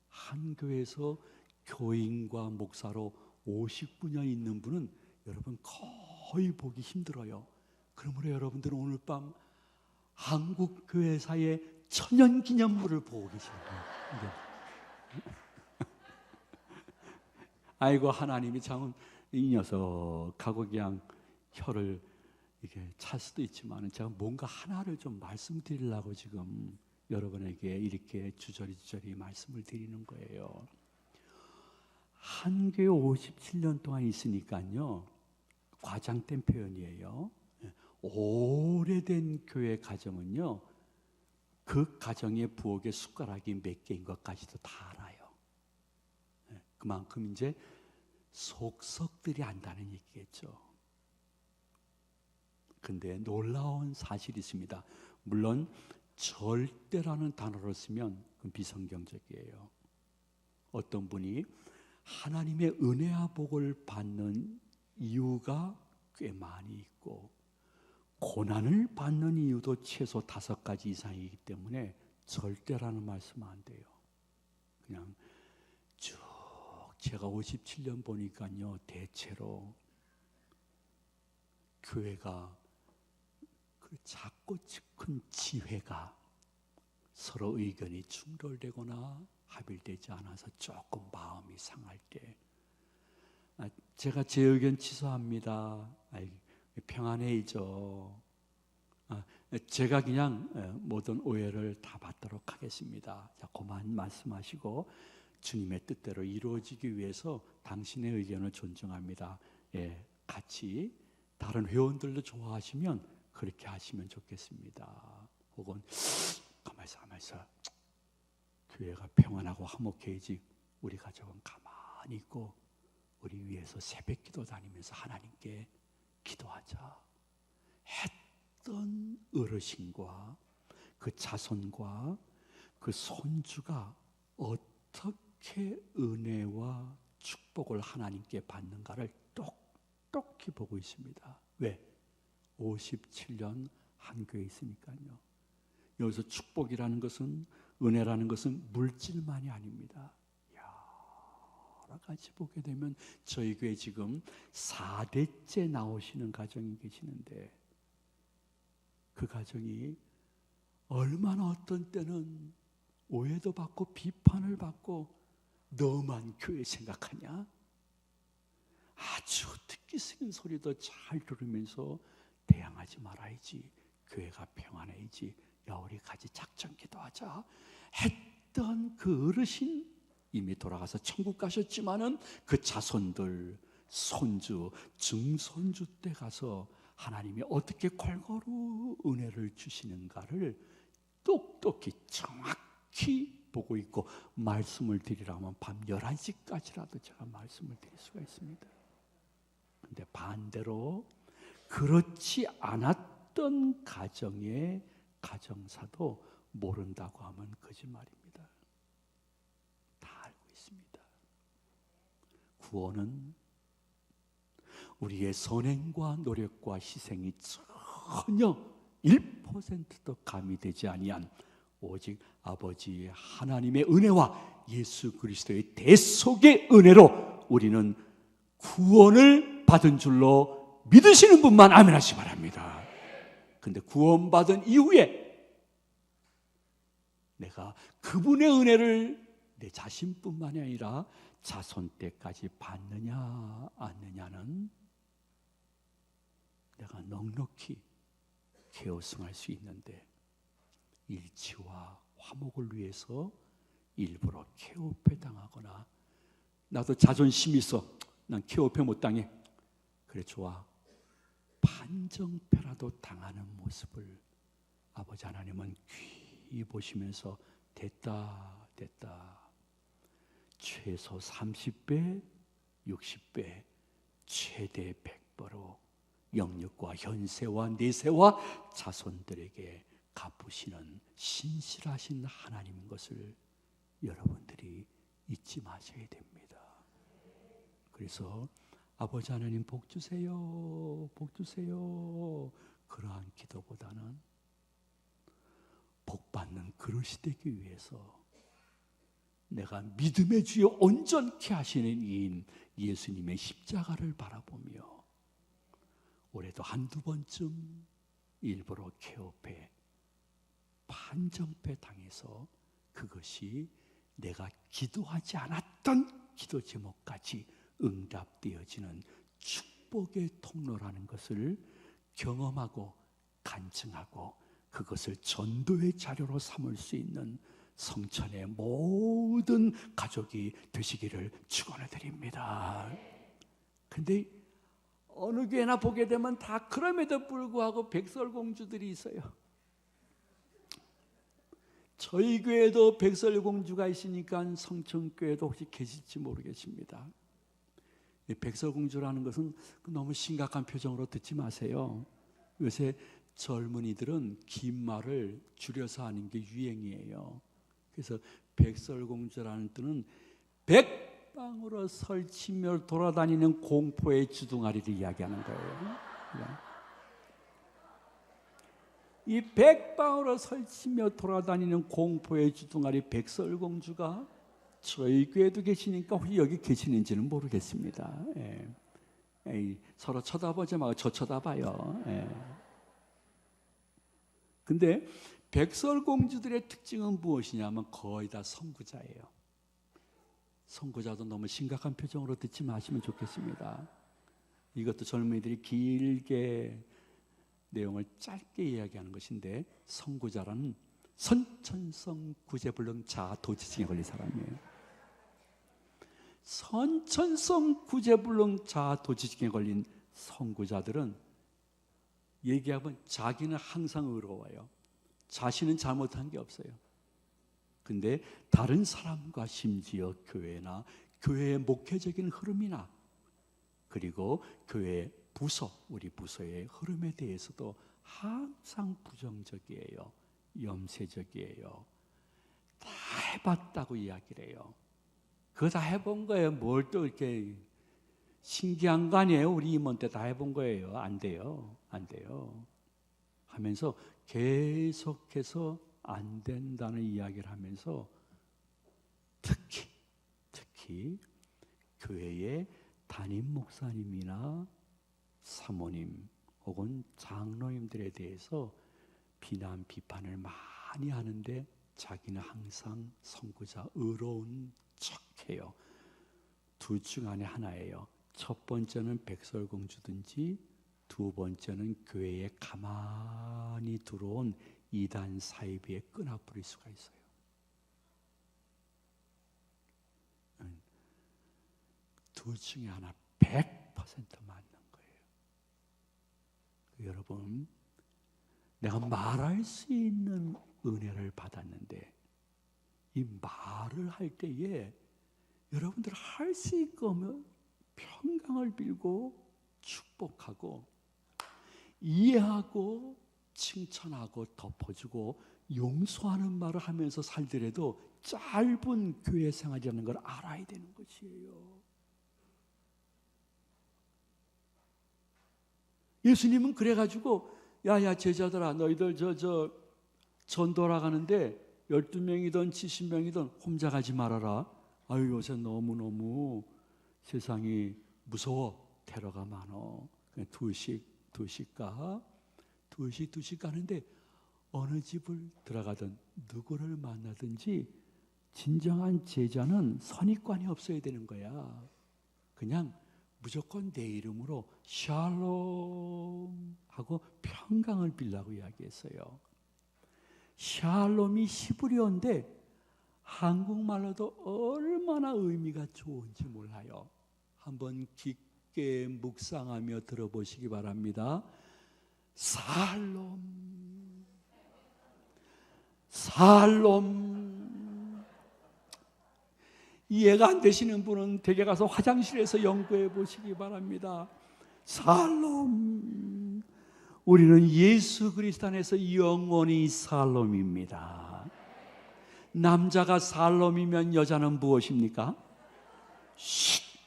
한 교회에서 교인과 목사로 59년 있는 분은 여러분 거의 보기 힘들어요. 그러므로 여러분들은 오늘 밤 한국교회사의 천연기념물을 보고 계십니다. 아이고 하나님이 참 이 녀석하고 그냥 혀를 이렇게 찰 수도 있지만 제가 뭔가 하나를 좀 말씀드리려고 지금 여러분에게 이렇게 주저리 말씀을 드리는 거예요. 한 교회 57년 동안 있으니까요, 과장된 표현이에요. 오래된 교회 가정은요, 그 가정의 부엌에 숟가락이 몇 개인 것까지도 다 알아요. 그만큼 이제 속석들이 안다는 얘기겠죠. 근데 놀라운 사실이 있습니다. 물론 절대라는 단어를 쓰면 그건 비성경적이에요. 어떤 분이 하나님의 은혜와 복을 받는 이유가 꽤 많이 있고 고난을 받는 이유도 최소 5가지 이상이기 때문에 절대라는 말씀은 안 돼요. 그냥 쭉 제가 57년 보니까요, 대체로 교회가 그 작고 큰 지회가 서로 의견이 충돌되거나 합일되지 않아서 조금 마음이 상할 때 제가 제 의견 취소합니다. 평안해이죠. 제가 그냥 모든 오해를 다 받도록 하겠습니다. 자, 그만 말씀하시고 주님의 뜻대로 이루어지기 위해서 당신의 의견을 존중합니다. 같이 다른 회원들도 좋아하시면 그렇게 하시면 좋겠습니다. 혹은 가만히 있어. 교회가 평안하고 화목해야지 우리 가족은 가만히 있고 우리 위해서 새벽기도 다니면서 하나님께 기도하자 했던 어르신과 그 자손과 그 손주가 어떻게 은혜와 축복을 하나님께 받는가를 똑똑히 보고 있습니다. 왜? 57년 한 교회에 있으니까요. 여기서 축복이라는 것은, 은혜라는 것은 물질만이 아닙니다. 여러 가지 보게 되면 저희 교회 지금 4대째 나오시는 가정이 계시는데, 그 가정이 얼마나 어떤 때는 오해도 받고 비판을 받고, 너만 교회 생각하냐? 아주 듣기 싫은 소리도 잘 들으면서 대항하지 말아야지, 교회가 평안해야지, 야 우리 같이 작전 기도하자 했던 그 어르신, 이미 돌아가서 천국 가셨지만은 그 자손들, 손주, 증손주 때 가서 하나님이 어떻게 골고루 은혜를 주시는가를 똑똑히 정확히 보고 있고, 말씀을 드리라면 밤 11시까지라도 제가 말씀을 드릴 수가 있습니다. 그런데 반대로 그렇지 않았던 가정의 가정사도 모른다고 하면 거짓말입니다. 다 알고 있습니다. 구원은 우리의 선행과 노력과 희생이 전혀 1%도 가미되지 아니한 오직 아버지 하나님의 은혜와 예수 그리스도의 대속의 은혜로 우리는 구원을 받은 줄로 믿으시는 분만 아멘 하시기 바랍니다. 근데 구원받은 이후에 내가 그분의 은혜를 내 자신뿐만이 아니라 자손 때까지 받느냐 않느냐는 내가 넉넉히 계호승할 수 있는데, 일치와 화목을 위해서 일부러 케오페 당하거나, 나도 자존심이 있어, 난 케오페 못 당해, 그래 좋아, 판정패라도 당하는 모습을 아버지 하나님은 귀히 보시면서 됐다 최소 30배 60배 최대 100배로 영육과 현세와 내세와 자손들에게 갚으시는 신실하신 하나님인 것을 여러분들이 잊지 마셔야 됩니다. 그래서 아버지 하나님 복 주세요, 복 주세요, 그러한 기도보다는 복 받는 그릇이 되기 위해서 내가 믿음의 주여 온전케 하시는 이인 예수님의 십자가를 바라보며 올해도 한두 번쯤 일부러 케오페, 판정패 당해서 그것이 내가 기도하지 않았던 기도 제목까지 응답되어지는 축복의 통로라는 것을 경험하고 간증하고 그것을 전도의 자료로 삼을 수 있는 성천의 모든 가족이 되시기를 축원해 드립니다. 근데 어느 교회나 보게 되면 다 그럼에도 불구하고 백설공주들이 있어요. 저희 교회도 백설공주가 있으니까 성천교회도 혹시 계실지 모르겠습니다. 백설공주라는 것은 너무 심각한 표정으로 듣지 마세요. 요새 젊은이들은 긴 말을 줄여서 하는 게 유행이에요. 그래서 백설공주라는 뜻은 백방으로 설치며 돌아다니는 공포의 주둥아리를 이야기하는 거예요. 이 백방으로 설치며 돌아다니는 공포의 주둥아리 백설공주가 저희 교회도 계시니까 혹시 여기 계시는지는 모르겠습니다. 서로 쳐다보지 말고 저 쳐다봐요. 근데 백설공주들의 특징은 무엇이냐면 거의 다 선구자예요. 선구자도 너무 심각한 표정으로 듣지 마시면 좋겠습니다. 이것도 젊은이들이 길게 내용을 짧게 이야기하는 것인데, 선구자라는 선천성 구제불능 자아도지증에 걸린 사람이에요. 선천성 구제불능 자아도지증에 걸린 선구자들은 얘기하면 자기는 항상 의로워요. 자신은 잘못한 게 없어요. 근데 다른 사람과 심지어 교회나 교회의 목회적인 흐름이나 그리고 교회 부서, 우리 부서의 흐름에 대해서도 항상 부정적이에요. 염세적이에요. 다 해봤다고 이야기를 해요. 그거 다 해본 거예요. 뭘 또 이렇게 신기한 거 아니에요? 우리 임원 때 다 해본 거예요. 안 돼요. 안 돼요. 하면서 계속해서 안 된다는 이야기를 하면서 특히 교회의 담임 목사님이나 사모님 혹은 장로님들에 대해서 비난 비판을 많이 하는데 자기는 항상 선구자 의로운 척해요. 둘 중 안에 하나예요. 첫 번째는 백설공주든지 두 번째는 교회에 가만히 들어온 이단 사이비의 끈아풀일 수가 있어요. 둘 중에 하나 100% 맞는 거예요. 여러분, 내가 말할 수 있는 은혜를 받았는데 이 말을 할 때에 여러분들 할 수 있으면 평강을 빌고 축복하고 이해하고 칭찬하고 덮어주고 용서하는 말을 하면서 살더라도 짧은 교회 생활이라는 걸 알아야 되는 것이에요. 예수님은 그래가지고 야야 제자들아 너희들 전 돌아가는데 12명이든 70명이든 혼자 가지 말아라. 아유 요새 너무너무 세상이 무서워. 테러가 많어. 두씩 가는데 어느 집을 들어가든 누구를 만나든지 진정한 제자는 선입관이 없어야 되는 거야. 그냥 무조건 내 이름으로 샬롬 하고 평강을 빌라고 이야기했어요. 샬롬이 히브리어인데 한국말로도 얼마나 의미가 좋은지 몰라요. 한번 깊게 묵상하며 들어보시기 바랍니다. 살롬, 살롬. 이해가 안 되시는 분은 댁에 가서 화장실에서 연구해 보시기 바랍니다. 살롬. 우리는 예수 그리스도 안에서 영원히 살롬입니다. 남자가 살롬이면 여자는 무엇입니까?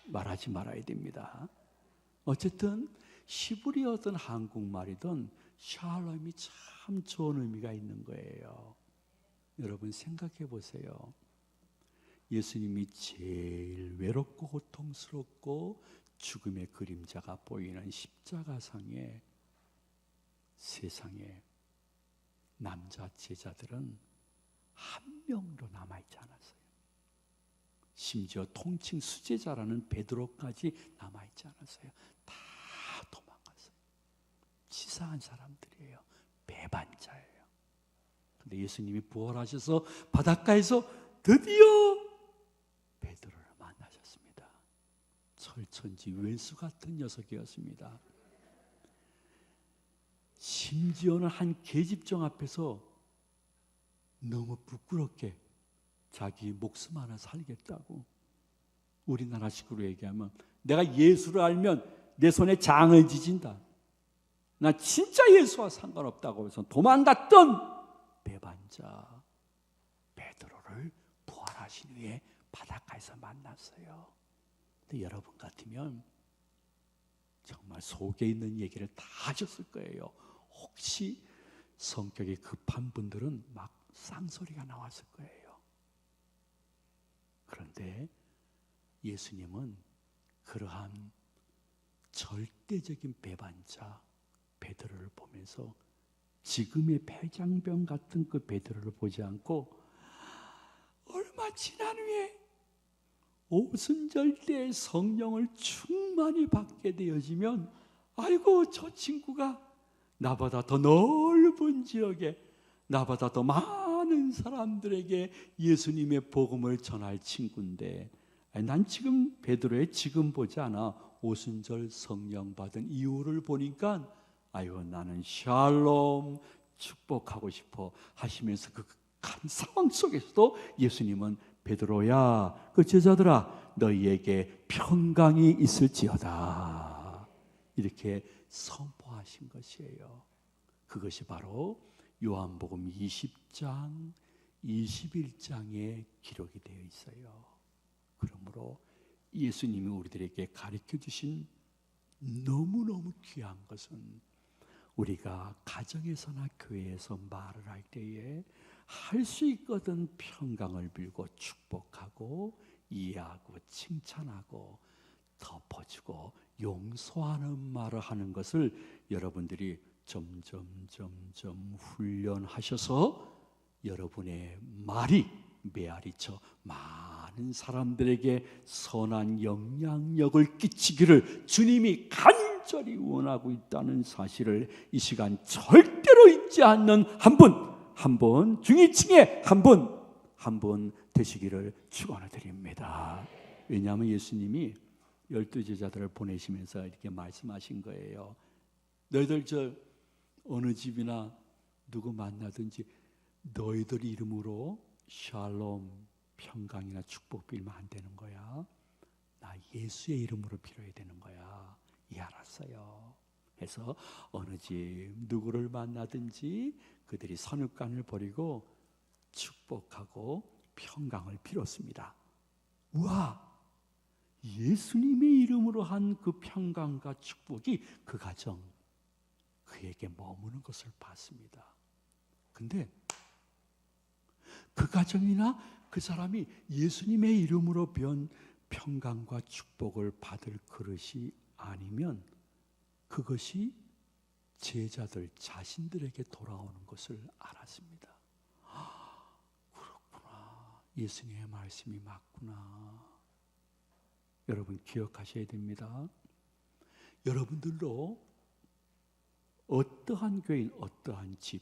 말하지 말아야 됩니다. 어쨌든 히브리어든 한국말이든 샬롬이 참 좋은 의미가 있는 거예요. 여러분 생각해 보세요. 예수님이 제일 외롭고 고통스럽고 죽음의 그림자가 보이는 십자가상에 세상에 남자 제자들은 한 명도 남아있지 않았어요. 심지어 통칭 수제자라는 베드로까지 남아있지 않았어요. 다 도망갔어요. 치사한 사람들이에요. 배반자예요. 그런데 예수님이 부활하셔서 바닷가에서 드디어 베드로를 만나셨습니다. 철천지 왼수 같은 녀석이었습니다. 심지어는 한 계집종 앞에서 너무 부끄럽게 자기 목숨 하나 살겠다고, 우리나라식으로 얘기하면 내가 예수를 알면 내 손에 장을 지진다, 나 진짜 예수와 상관없다고 해서 도망갔던 배반자 베드로를 부활하신 후에 바닷가에서 만났어요. 근데 여러분 같으면 정말 속에 있는 얘기를 다 하셨을 거예요. 혹시 성격이 급한 분들은 막 쌍소리가 나왔을 거예요. 그런데 예수님은 그러한 절대적인 배반자 베드로를 보면서 지금의 폐장병 같은 그 베드로를 보지 않고 얼마 지난 후에 오순절 때 성령을 충만히 받게 되어지면 아이고 저 친구가 나보다 더 넓은 지역에 나보다 더 많은 사람들에게 예수님의 복음을 전할 친구인데 난 지금 베드로의 지금 보지 않아 오순절 성령 받은 이유를 보니까 아유 나는 샬롬 축복하고 싶어 하시면서 그 큰 상황 속에서도 예수님은 베드로야 그 제자들아 너희에게 평강이 있을지어다 이렇게 선포하신 것이에요. 그것이 바로 요한복음 20장 21장에 기록이 되어 있어요. 그러므로 예수님이 우리들에게 가르쳐 주신 너무너무 귀한 것은 우리가 가정에서나 교회에서 말을 할 때에 할 수 있거든 평강을 빌고 축복하고 이해하고 칭찬하고 덮어주고 용서하는 말을 하는 것을 여러분들이 점점 훈련하셔서 여러분의 말이 메아리쳐 많은 사람들에게 선한 영향력을 끼치기를 주님이 간절히 원하고 있다는 사실을 이 시간 절대로 잊지 않는 한 분 중위층의 한 분 되시기를 축원을 드립니다. 왜냐하면 예수님이 12 제자들을 보내시면서 이렇게 말씀하신 거예요. 너희들 저 어느 집이나 누구 만나든지 너희들 이름으로 샬롬 평강이나 축복 빌면 안 되는 거야. 나 예수의 이름으로 빌어야 되는 거야. 예, 알았어요. 해서 어느 집 누구를 만나든지 그들이 선입관을 버리고 축복하고 평강을 빌었습니다. 우와, 예수님의 이름으로 한 그 평강과 축복이 그 가정, 그에게 머무는 것을 봤습니다. 근데 그 가정이나 그 사람이 예수님의 이름으로 변 평강과 축복을 받을 그릇이 아니면 그것이 제자들 자신들에게 돌아오는 것을 알았습니다. 그렇구나. 예수님의 말씀이 맞구나. 여러분 기억하셔야 됩니다. 여러분들도 어떠한 교인, 어떠한 집,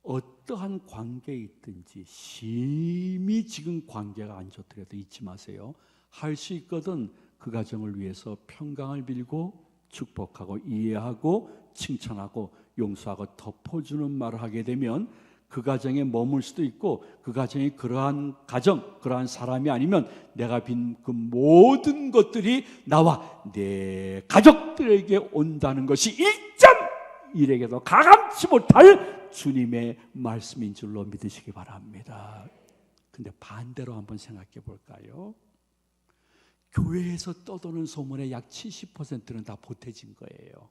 어떠한 관계에 있든지 심히 지금 관계가 안 좋더라도 잊지 마세요. 할 수 있거든 그 가정을 위해서 평강을 빌고 축복하고 이해하고 칭찬하고 용서하고 덮어주는 말을 하게 되면 그 가정에 머물 수도 있고 그 가정이 그러한 가정, 그러한 사람이 아니면 내가 빈 그 모든 것들이 나와 내 가족들에게 온다는 것이 1.1에게도 가감치 못할 주님의 말씀인 줄로 믿으시기 바랍니다. 근데 반대로 한번 생각해 볼까요? 교회에서 떠도는 소문의 약 70%는 다 보태진 거예요.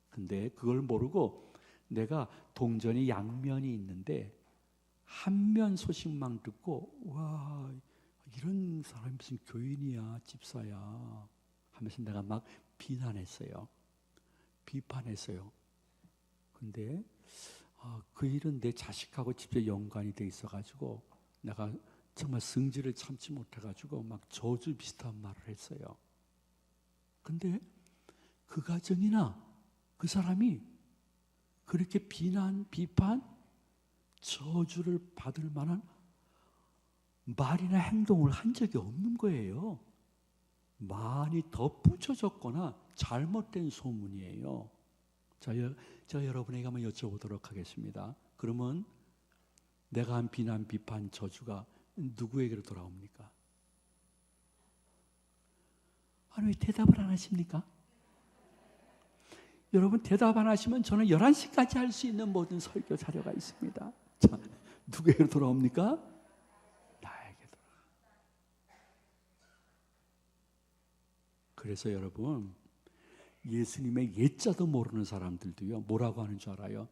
근데 그걸 모르고 내가 동전이 양면이 있는데 한 면 소식만 듣고 와, 이런 사람이 무슨 교인이야, 집사야 하면서 내가 막 비난했어요. 비판했어요. 근데 그 일은 내 자식하고 직접 연관이 돼 있어가지고 내가 정말 승질을 참지 못해가지고 막 저주 비슷한 말을 했어요. 근데 그 가정이나 그 사람이 그렇게 비난, 비판, 저주를 받을 만한 말이나 행동을 한 적이 없는 거예요. 많이 덧붙여졌거나 잘못된 소문이에요. 제가 여러분에게 한번 여쭤보도록 하겠습니다. 그러면 내가 한 비난, 비판, 저주가 누구에게로 돌아옵니까? 아니 왜 대답을 안 하십니까? 여러분 대답 안 하시면 저는 11시까지 할 수 있는 모든 설교 자료가 있습니다. 자, 누구에게로 돌아옵니까? 나에게 돌아옵니다. 그래서 여러분 예수님의 예자도 모르는 사람들도요 뭐라고 하는 줄 알아요?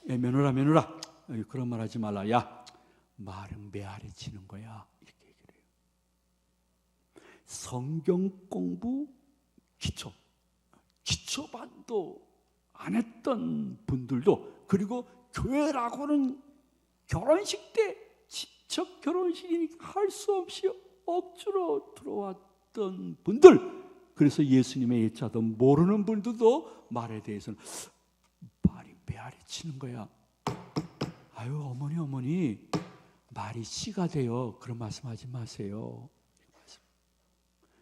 야, 며느라 그런 말 하지 말라. 야, 말은 메아리 치는 거야. 이렇게 얘기를 해요. 성경 공부 기초반도 안 했던 분들도, 그리고 교회라고는 결혼식 때 친척 결혼식이니까 할 수 없이 억지로 들어왔던 분들, 그래서 예수님의 예자도 모르는 분들도 말에 대해서는 말이 메아리 치는 거야. 아유 어머니 말이 씨가 돼요. 그런 말씀하지 마세요.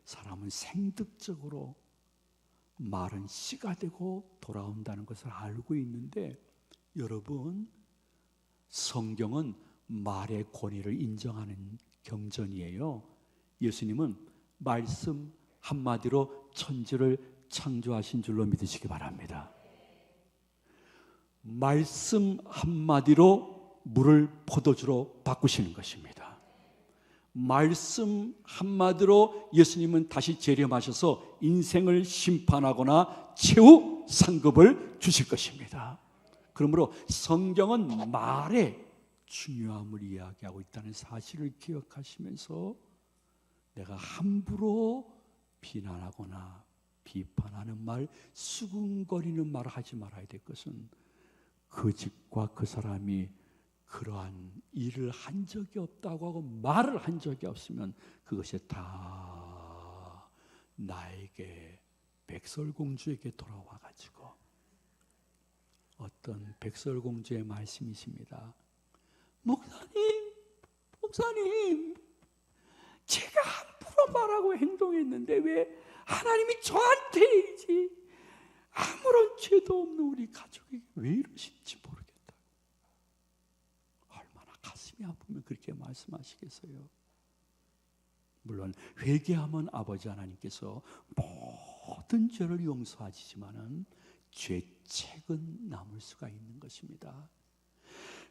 사람은 생득적으로 말은 씨가 되고 돌아온다는 것을 알고 있는데, 여러분 성경은 말의 권위를 인정하는 경전이에요. 예수님은 말씀 한마디로 천지를 창조하신 줄로 믿으시기 바랍니다. 말씀 한마디로 물을 포도주로 바꾸시는 것입니다. 말씀 한마디로 예수님은 다시 재림하셔서 인생을 심판하거나 최후 상급을 주실 것입니다. 그러므로 성경은 말의 중요함을 이야기하고 있다는 사실을 기억하시면서 내가 함부로 비난하거나 비판하는 말, 수군거리는 말을 하지 말아야 될 것은 그 집과 그 사람이 그러한 일을 한 적이 없다고 하고 말을 한 적이 없으면 그것이 다 나에게, 백설공주에게 돌아와 가지고 어떤 백설공주의 말씀이십니다. 목사님, 제가 함부로 말하고 행동했는데 왜 하나님이 저한테이지 아무런 죄도 없는 우리 가족에게 왜 이러신지 모르겠다. 얼마나 가슴이 아프면 그렇게 말씀하시겠어요? 물론 회개하면 아버지 하나님께서 모든 죄를 용서하시지만은 죄책은 남을 수가 있는 것입니다.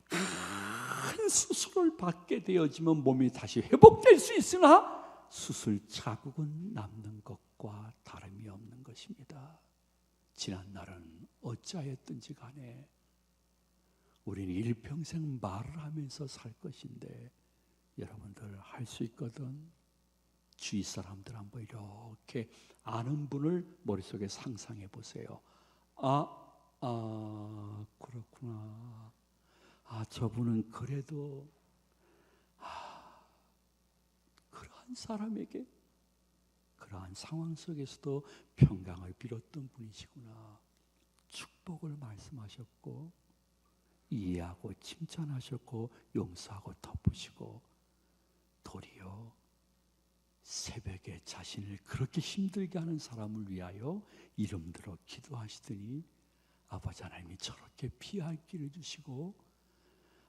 큰 수술을 받게 되어지면 몸이 다시 회복될 수 있으나 수술 자국은 남는 것과 다름이 없는 것입니다. 지난 날은 어찌하였든지 간에 우리는 일평생 말을 하면서 살 것인데 여러분들 할 수 있거든. 주위 사람들 한번 이렇게 아는 분을 머릿속에 상상해 보세요. 그렇구나. 저분은 그래도 그러한 사람에게 그러한 상황 속에서도 평강을 빌었던 분이시구나. 축복을 말씀하셨고 이해하고 칭찬하셨고 용서하고 덮으시고 도리어 새벽에 자신을 그렇게 힘들게 하는 사람을 위하여 이름 들어 기도하시더니 아버지 하나님이 저렇게 피할 길을 주시고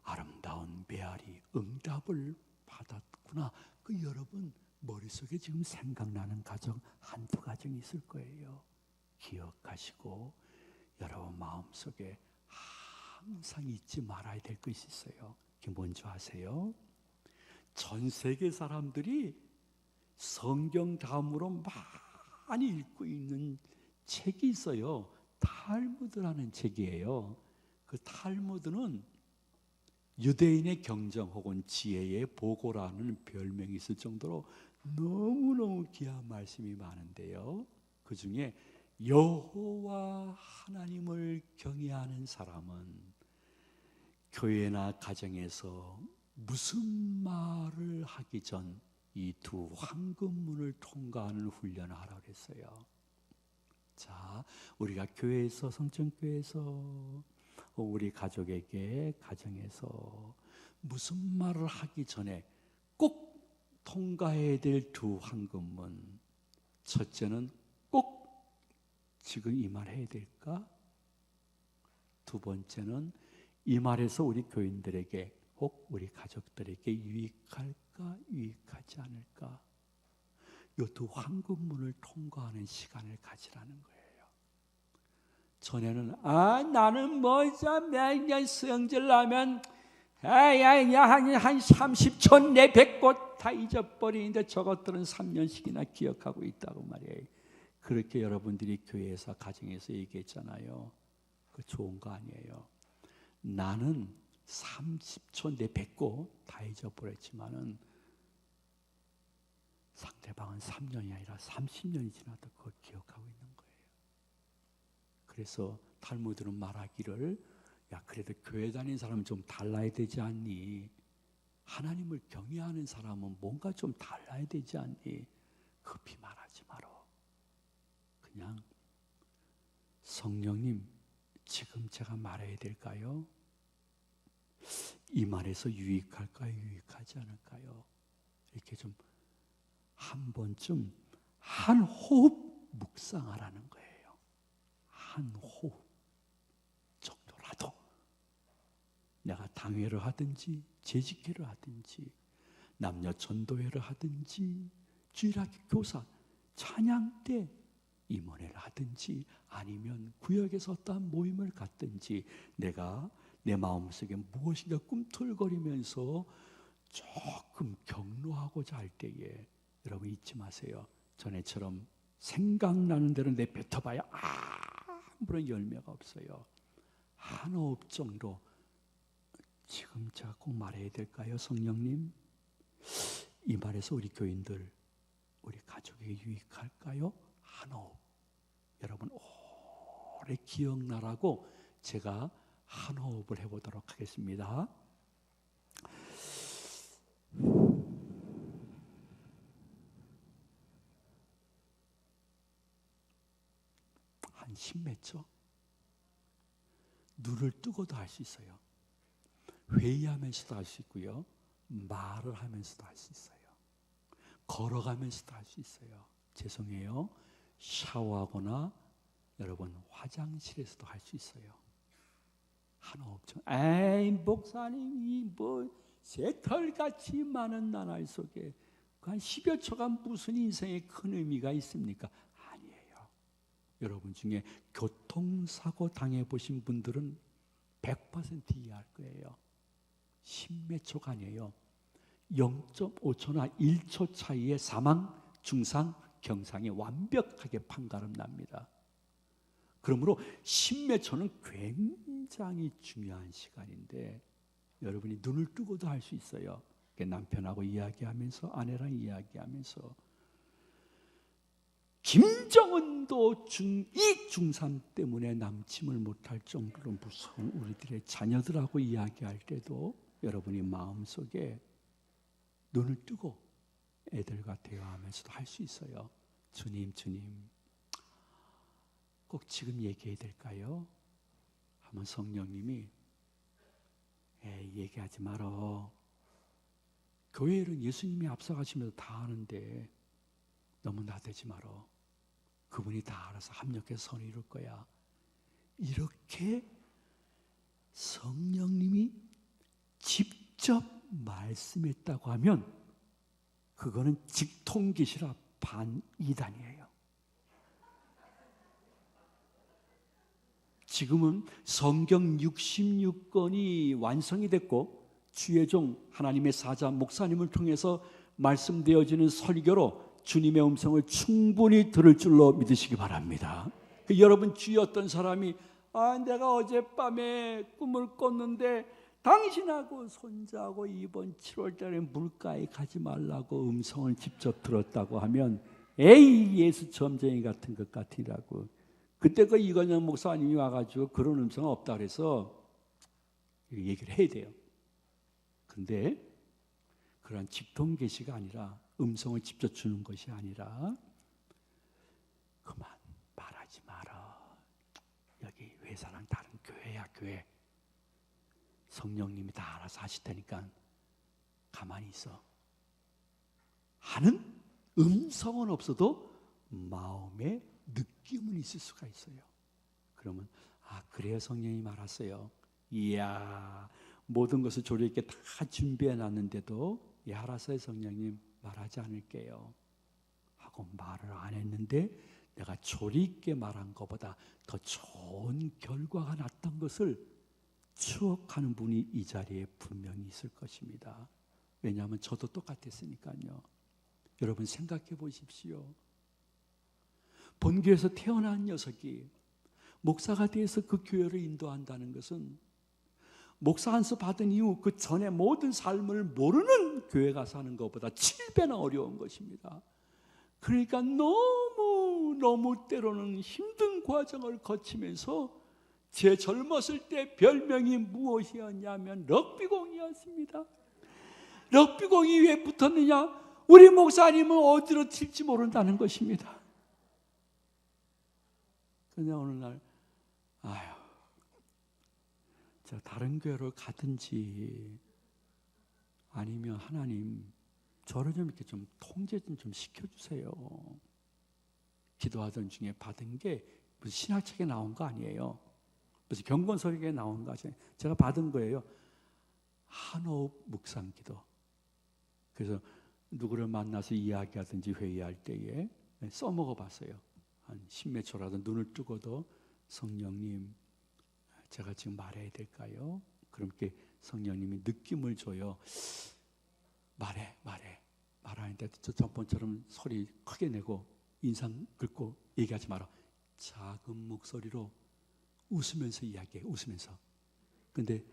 아름다운 메아리 응답을 받았구나. 그 여러분 머릿속에 지금 생각나는 가정 한두 가정이 있을 거예요. 기억하시고 여러분 마음속에 항상 잊지 말아야 될 것이 있어요. 그게 뭔지 아세요? 전 세계 사람들이 성경 다음으로 많이 읽고 있는 책이 있어요. 탈무드라는 책이에요. 그 탈무드는 유대인의 경정 혹은 지혜의 보고라는 별명이 있을 정도로 너무너무 귀한 말씀이 많은데요. 그 중에 여호와 하나님을 경외하는 사람은 교회나 가정에서 무슨 말을 하기 전 이 두 황금문을 통과하는 훈련을 하라고 했어요. 자, 우리가 교회에서, 성전교회에서 우리 가족에게 가정에서 무슨 말을 하기 전에 꼭 통과해야 될 두 황금문. 첫째는 꼭 지금 이 말 해야 될까? 두 번째는 이 말에서 우리 교인들에게 혹 우리 가족들에게 유익할까 유익하지 않을까? 이 두 황금문을 통과하는 시간을 가지라는 거예요. 전에는 나는 매년 성질 나면 한 30초 내 배꼽 다 잊어버리는데 저것들은 3년씩이나 기억하고 있다고 말이에요. 그렇게 여러분들이 교회에서 가정에서 얘기했잖아요. 그 좋은 거 아니에요. 나는 30초 내 배꼽 다 잊어버렸지만은 상대방은 3년이 아니라 30년이 지나도 그걸 기억하고 있는 거예요. 그래서 탈무드는 말하기를 그래도 교회 다니는 사람은 좀 달라야 되지 않니? 하나님을 경외하는 사람은 뭔가 좀 달라야 되지 않니? 급히 말하지 마라. 그냥 성령님 지금 제가 말해야 될까요? 이 말에서 유익할까요? 유익하지 않을까요? 이렇게 좀 한 번쯤 한 호흡 묵상하라는 거예요. 한 호흡 정도라도 내가 당회를 하든지 재직회를 하든지 남녀 전도회를 하든지 주일학교 교사 찬양 때 임원회를 하든지 아니면 구역에서 어떠한 모임을 갖든지 내가 내 마음속에 무엇인가 꿈틀거리면서 조금 격노하고자 할 때에 여러분 잊지 마세요. 전에처럼 생각나는 대로 내뱉어봐야 아무런 열매가 없어요. 한 호흡 정도. 지금 제가 꼭 말해야 될까요, 성령님? 이 말에서 우리 교인들, 우리 가족에게 유익할까요? 한 호흡. 여러분 오래 기억나라고 제가 한 호흡을 해보도록 하겠습니다. 한 10몇 초. 눈을 뜨고도 할 수 있어요. 회의하면서도 할 수 있고요. 말을 하면서도 할 수 있어요. 걸어가면서도 할 수 있어요. 죄송해요. 샤워하거나 여러분 화장실에서도 할 수 있어요. 한 호흡 정. 에이 목사님이 뭐 새털같이 많은 나날 속에 한 10여 초가 무슨 인생에 큰 의미가 있습니까? 아니에요. 여러분 중에 교통사고 당해보신 분들은 100% 이해할 거예요. 10몇 초가 아니에요. 0.5초나 1초 차이의 사망, 중상, 경상이 완벽하게 판가름 납니다. 그러므로 10몇 초는 굉장히 중요한 시간인데 여러분이 눈을 뜨고도 할 수 있어요. 남편하고 이야기하면서 아내랑 이야기하면서 김정은도 중2, 중3 때문에 남침을 못할 정도로 무서운 우리들의 자녀들하고 이야기할 때도 여러분이 마음속에 눈을 뜨고 애들과 대화하면서도 할 수 있어요. 주님, 주님, 꼭 지금 얘기해야 될까요? 하면 성령님이 얘기하지 말어. 교회 일은 예수님이 앞서가시면서 다 하는데 너무 나대지 말어. 그분이 다 알아서 합력해서 선을 이룰 거야. 이렇게 성령님이 직접 말씀했다고 하면 그거는 직통계시라 반이단이에요. 지금은 성경 66권이 완성이 됐고 주의 종 하나님의 사자 목사님을 통해서 말씀되어지는 설교로 주님의 음성을 충분히 들을 줄로 믿으시기 바랍니다. 여러분 주위 어떤 사람이 내가 어젯밤에 꿈을 꿨는데 당신하고 손자하고 이번 7월달에 물가에 가지 말라고 음성을 직접 들었다고 하면 에이 예수 점쟁이 같은 것 같으라고. 그때 그 이건영 목사님이 와가지고 그런 음성은 없다 그래서 얘기를 해야 돼요. 근데 그런 직통 계시가 아니라 음성을 직접 주는 것이 아니라 그만 말하지 마라. 여기 회사랑 다른 교회야 교회. 성령님이 다 알아서 하실 테니까 가만히 있어. 하는 음성은 없어도 마음에 느낌은 있을 수가 있어요. 그러면 그래요 성령님 알았어요. 이야 모든 것을 조리 있게 다 준비해 놨는데도 알았어요 성령님 말하지 않을게요 하고 말을 안 했는데 내가 조리 있게 말한 것보다 더 좋은 결과가 났던 것을 추억하는 분이 이 자리에 분명히 있을 것입니다. 왜냐하면 저도 똑같았으니까요. 여러분 생각해 보십시오. 본교에서 태어난 녀석이 목사가 돼서 그 교회를 인도한다는 것은 목사 안수 받은 이후 그 전에 모든 삶을 모르는 교회 가서 하는 것보다 7배나 어려운 것입니다. 그러니까 너무 때로는 힘든 과정을 거치면서 제 젊었을 때 별명이 무엇이었냐면 럭비공이었습니다. 럭비공이 왜 붙었느냐? 우리 목사님은 어디로 튈지 모른다는 것입니다. 그런데 어느 날 제가 다른 교회를 가든지 아니면 하나님 저를 좀 이렇게 좀 통제 좀 시켜주세요. 기도하던 중에 받은 게 무슨 신학책에 나온 거 아니에요. 무슨 경건설교에 나온 거 아니에요. 제가 받은 거예요. 한호흡 묵상기도. 그래서 누구를 만나서 이야기하든지 회의할 때에 써먹어 봤어요. 한 10몇 초라도 눈을 뜨고도 성령님 제가 지금 말해야 될까요? 그렇게 성령님이 느낌을 줘요. 말하는데 저 전번처럼 소리 크게 내고 인상 긁고 얘기하지 마라. 작은 목소리로 웃으면서 이야기해. 웃으면서. 근데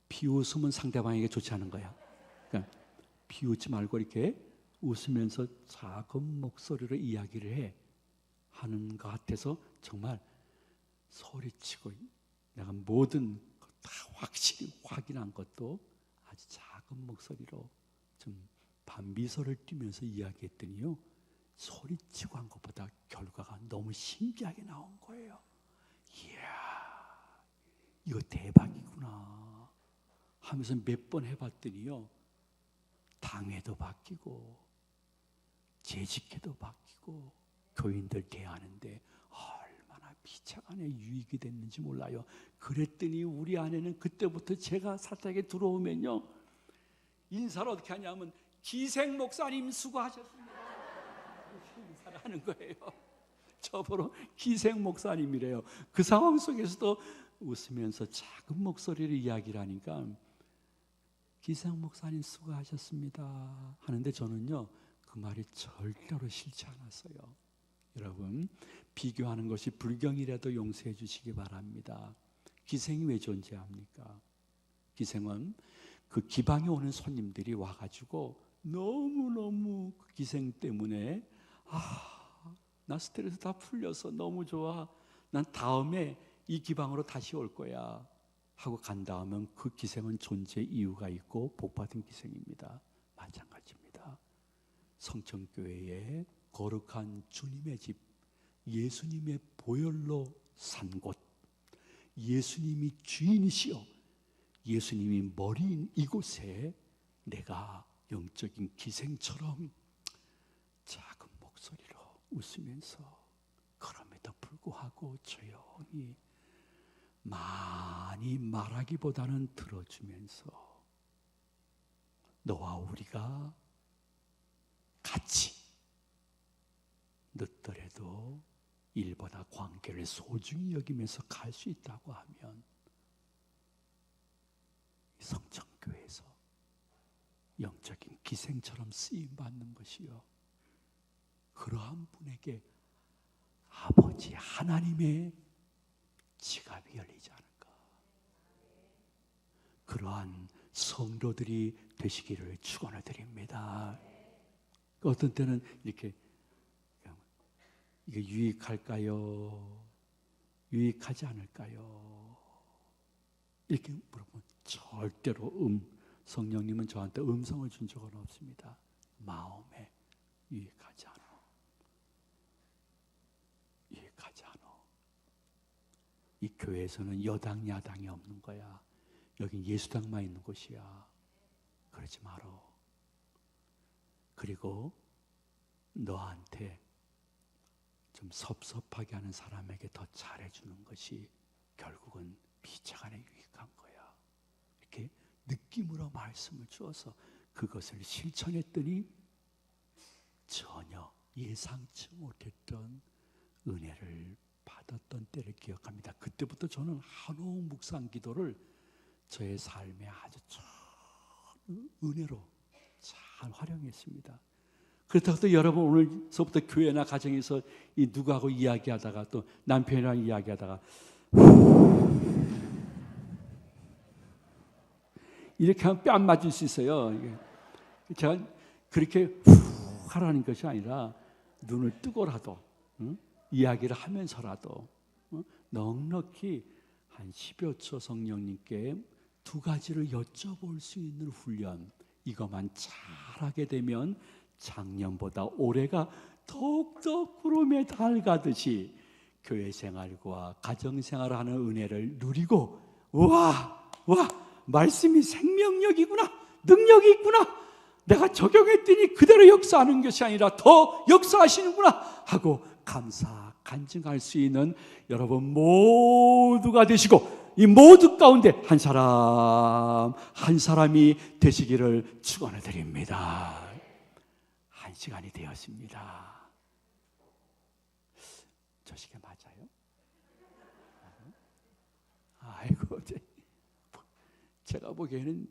비웃음은 상대방에게 좋지 않은 거야. 그러니까 비웃지 말고 이렇게 웃으면서 작은 목소리로 이야기를 해. 하는 것 같아서 정말 소리치고 내가 모든 다 확실히 확인한 것도 아주 작은 목소리로 좀 반미소를 띠면서 이야기했더니요, 소리치고 한 것보다 결과가 너무 신기하게 나온 거예요. 이야, 이거 대박이구나 하면서 몇 번 해봤더니요, 당회도 바뀌고 재직회도 바뀌고 교인들 대하는데 얼마나 비참한 유익이 됐는지 몰라요. 그랬더니 우리 아내는 그때부터 제가 사택에 들어오면요, 인사를 어떻게 하냐면 기생 목사님 수고하셨습니다 인사를 하는 거예요. 저보러 기생 목사님이래요. 그 상황 속에서도 웃으면서 작은 목소리로 이야기를 하니까 기생 목사님 수고하셨습니다 하는데 저는요, 그 말이 절대로 싫지 않았어요. 여러분, 비교하는 것이 불경이라도 용서해 주시기 바랍니다. 기생이 왜 존재합니까? 기생은 그 기방에 오는 손님들이 와가지고 너무너무 그 기생 때문에 나 스트레스 다 풀려서 너무 좋아, 난 다음에 이 기방으로 다시 올 거야 하고 간다 하면 그 기생은 존재 이유가 있고 복받은 기생입니다. 마찬가지입니다. 성천교회에 거룩한 주님의 집, 예수님의 보혈로 산 곳, 예수님이 주인이시여 예수님이 머리인 이곳에 내가 영적인 기생처럼 작은 목소리로 웃으면서, 그럼에도 불구하고 조용히 많이 말하기보다는 들어주면서 너와 우리가 같이 늦더라도 일보다 관계를 소중히 여기면서 갈 수 있다고 하면 성천교회에서 영적인 기생처럼 쓰임받는 것이요, 그러한 분에게 아버지 하나님의 지갑이 열리지 않을까. 그러한 성도들이 되시기를 축원을 드립니다. 어떤 때는 이렇게 이게 유익할까요? 유익하지 않을까요? 이렇게 물어보면 절대로 성령님은 저한테 음성을 준 적은 없습니다. 마음에 유익하지 않아. 유익하지 않아. 이 교회에서는 여당 야당이 없는 거야. 여긴 예수당만 있는 곳이야. 그러지 말어. 그리고 너한테 좀 섭섭하게 하는 사람에게 더 잘해주는 것이 결국은 비차간에 유익한 거야. 이렇게 느낌으로 말씀을 주어서 그것을 실천했더니 전혀 예상치 못했던 은혜를 받았던 때를 기억합니다. 그때부터 저는 한호흡 묵상 기도를 저의 삶에 아주 은혜로 잘 활용했습니다. 그렇다고 또 여러분 오늘서부터 교회나 가정에서 이 누구하고 이야기하다가 또 남편이랑 이야기하다가 이렇게 하면 뺨 맞을 수 있어요. 제가 그렇게 하라는 것이 아니라 눈을 뜨고라도 이야기를 하면서라도 넉넉히 한 10여 초 성령님께 두 가지를 여쭤볼 수 있는 훈련, 이것만 잘하게 되면 작년보다 올해가 더욱더 구름에 달 가듯이 교회 생활과 가정 생활을 하는 은혜를 누리고, 와 말씀이 생명력이구나, 능력이 있구나, 내가 적용했더니 그대로 역사하는 것이 아니라 더 역사하시는구나 하고 감사 간증할 수 있는 여러분 모두가 되시고, 이 모두 가운데 한 사람 한 사람이 되시기를 축원을 드립니다. 한 시간이 되었습니다. 저 시계 맞아요? 아이고, 제가 보기에는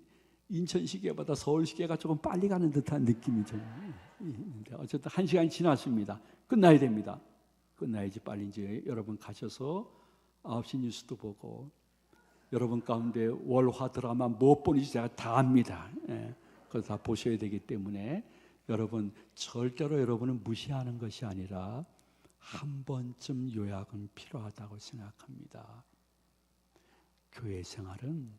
인천시계보다 서울시계가 조금 빨리 가는 듯한 느낌이 좀 있는데 어쨌든 1시간이 지났습니다. 끝나야 됩니다. 끝나야지 빨리 이제 여러분 가셔서 9시 뉴스도 보고 여러분 가운데 월화 드라마 뭐 보는지 제가 다 압니다. 그거 다 보셔야 되기 때문에 여러분 절대로 여러분은 무시하는 것이 아니라 한 번쯤 요약은 필요하다고 생각합니다. 교회 생활은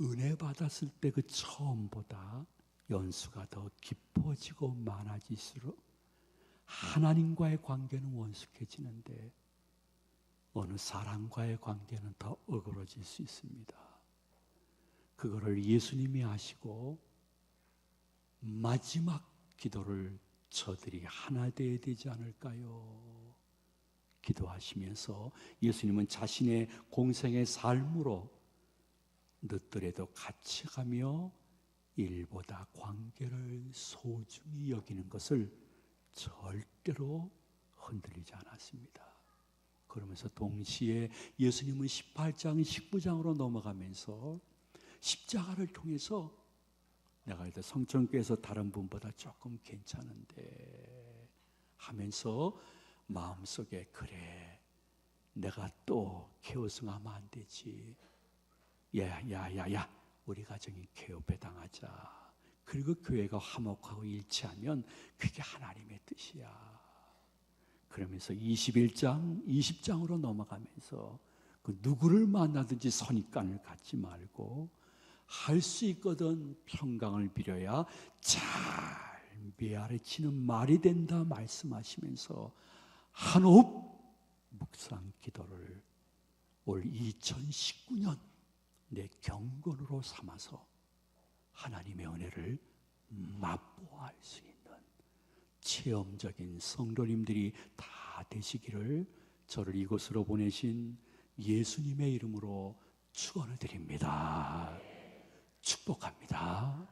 은혜 받았을 때 그 처음보다 연수가 더 깊어지고 많아질수록 하나님과의 관계는 원숙해지는데 어느 사람과의 관계는 더 어그러질 수 있습니다. 그거를 예수님이 하시고 마지막 기도를 저들이 하나 되어야 되지 않을까요? 기도하시면서 예수님은 자신의 공생의 삶으로 늦더라도 같이 가며 일보다 관계를 소중히 여기는 것을 절대로 흔들리지 않았습니다. 그러면서 동시에 예수님은 18장, 19장으로 넘어가면서 십자가를 통해서 내가 이제 성전교회에서 다른 분보다 조금 괜찮은데 하면서 마음속에 그래 내가 또 개우승하면 안 되지. 야야야야 우리 가정이 개업배당하자. 그리고 교회가 화목하고 일치하면 그게 하나님의 뜻이야. 그러면서 21장, 20장으로 넘어가면서 그 누구를 만나든지 선입관을 갖지 말고 할 수 있거든 평강을 빌어야 잘 메아리치는 말이 된다 말씀하시면서 한호흡 묵상 기도를 올 2019년 내 경건으로 삼아서 하나님의 은혜를 맛보아할 수 있는 체험적인 성도님들이 다 되시기를 저를 이곳으로 보내신 예수님의 이름으로 축원을 드립니다. 축복합니다.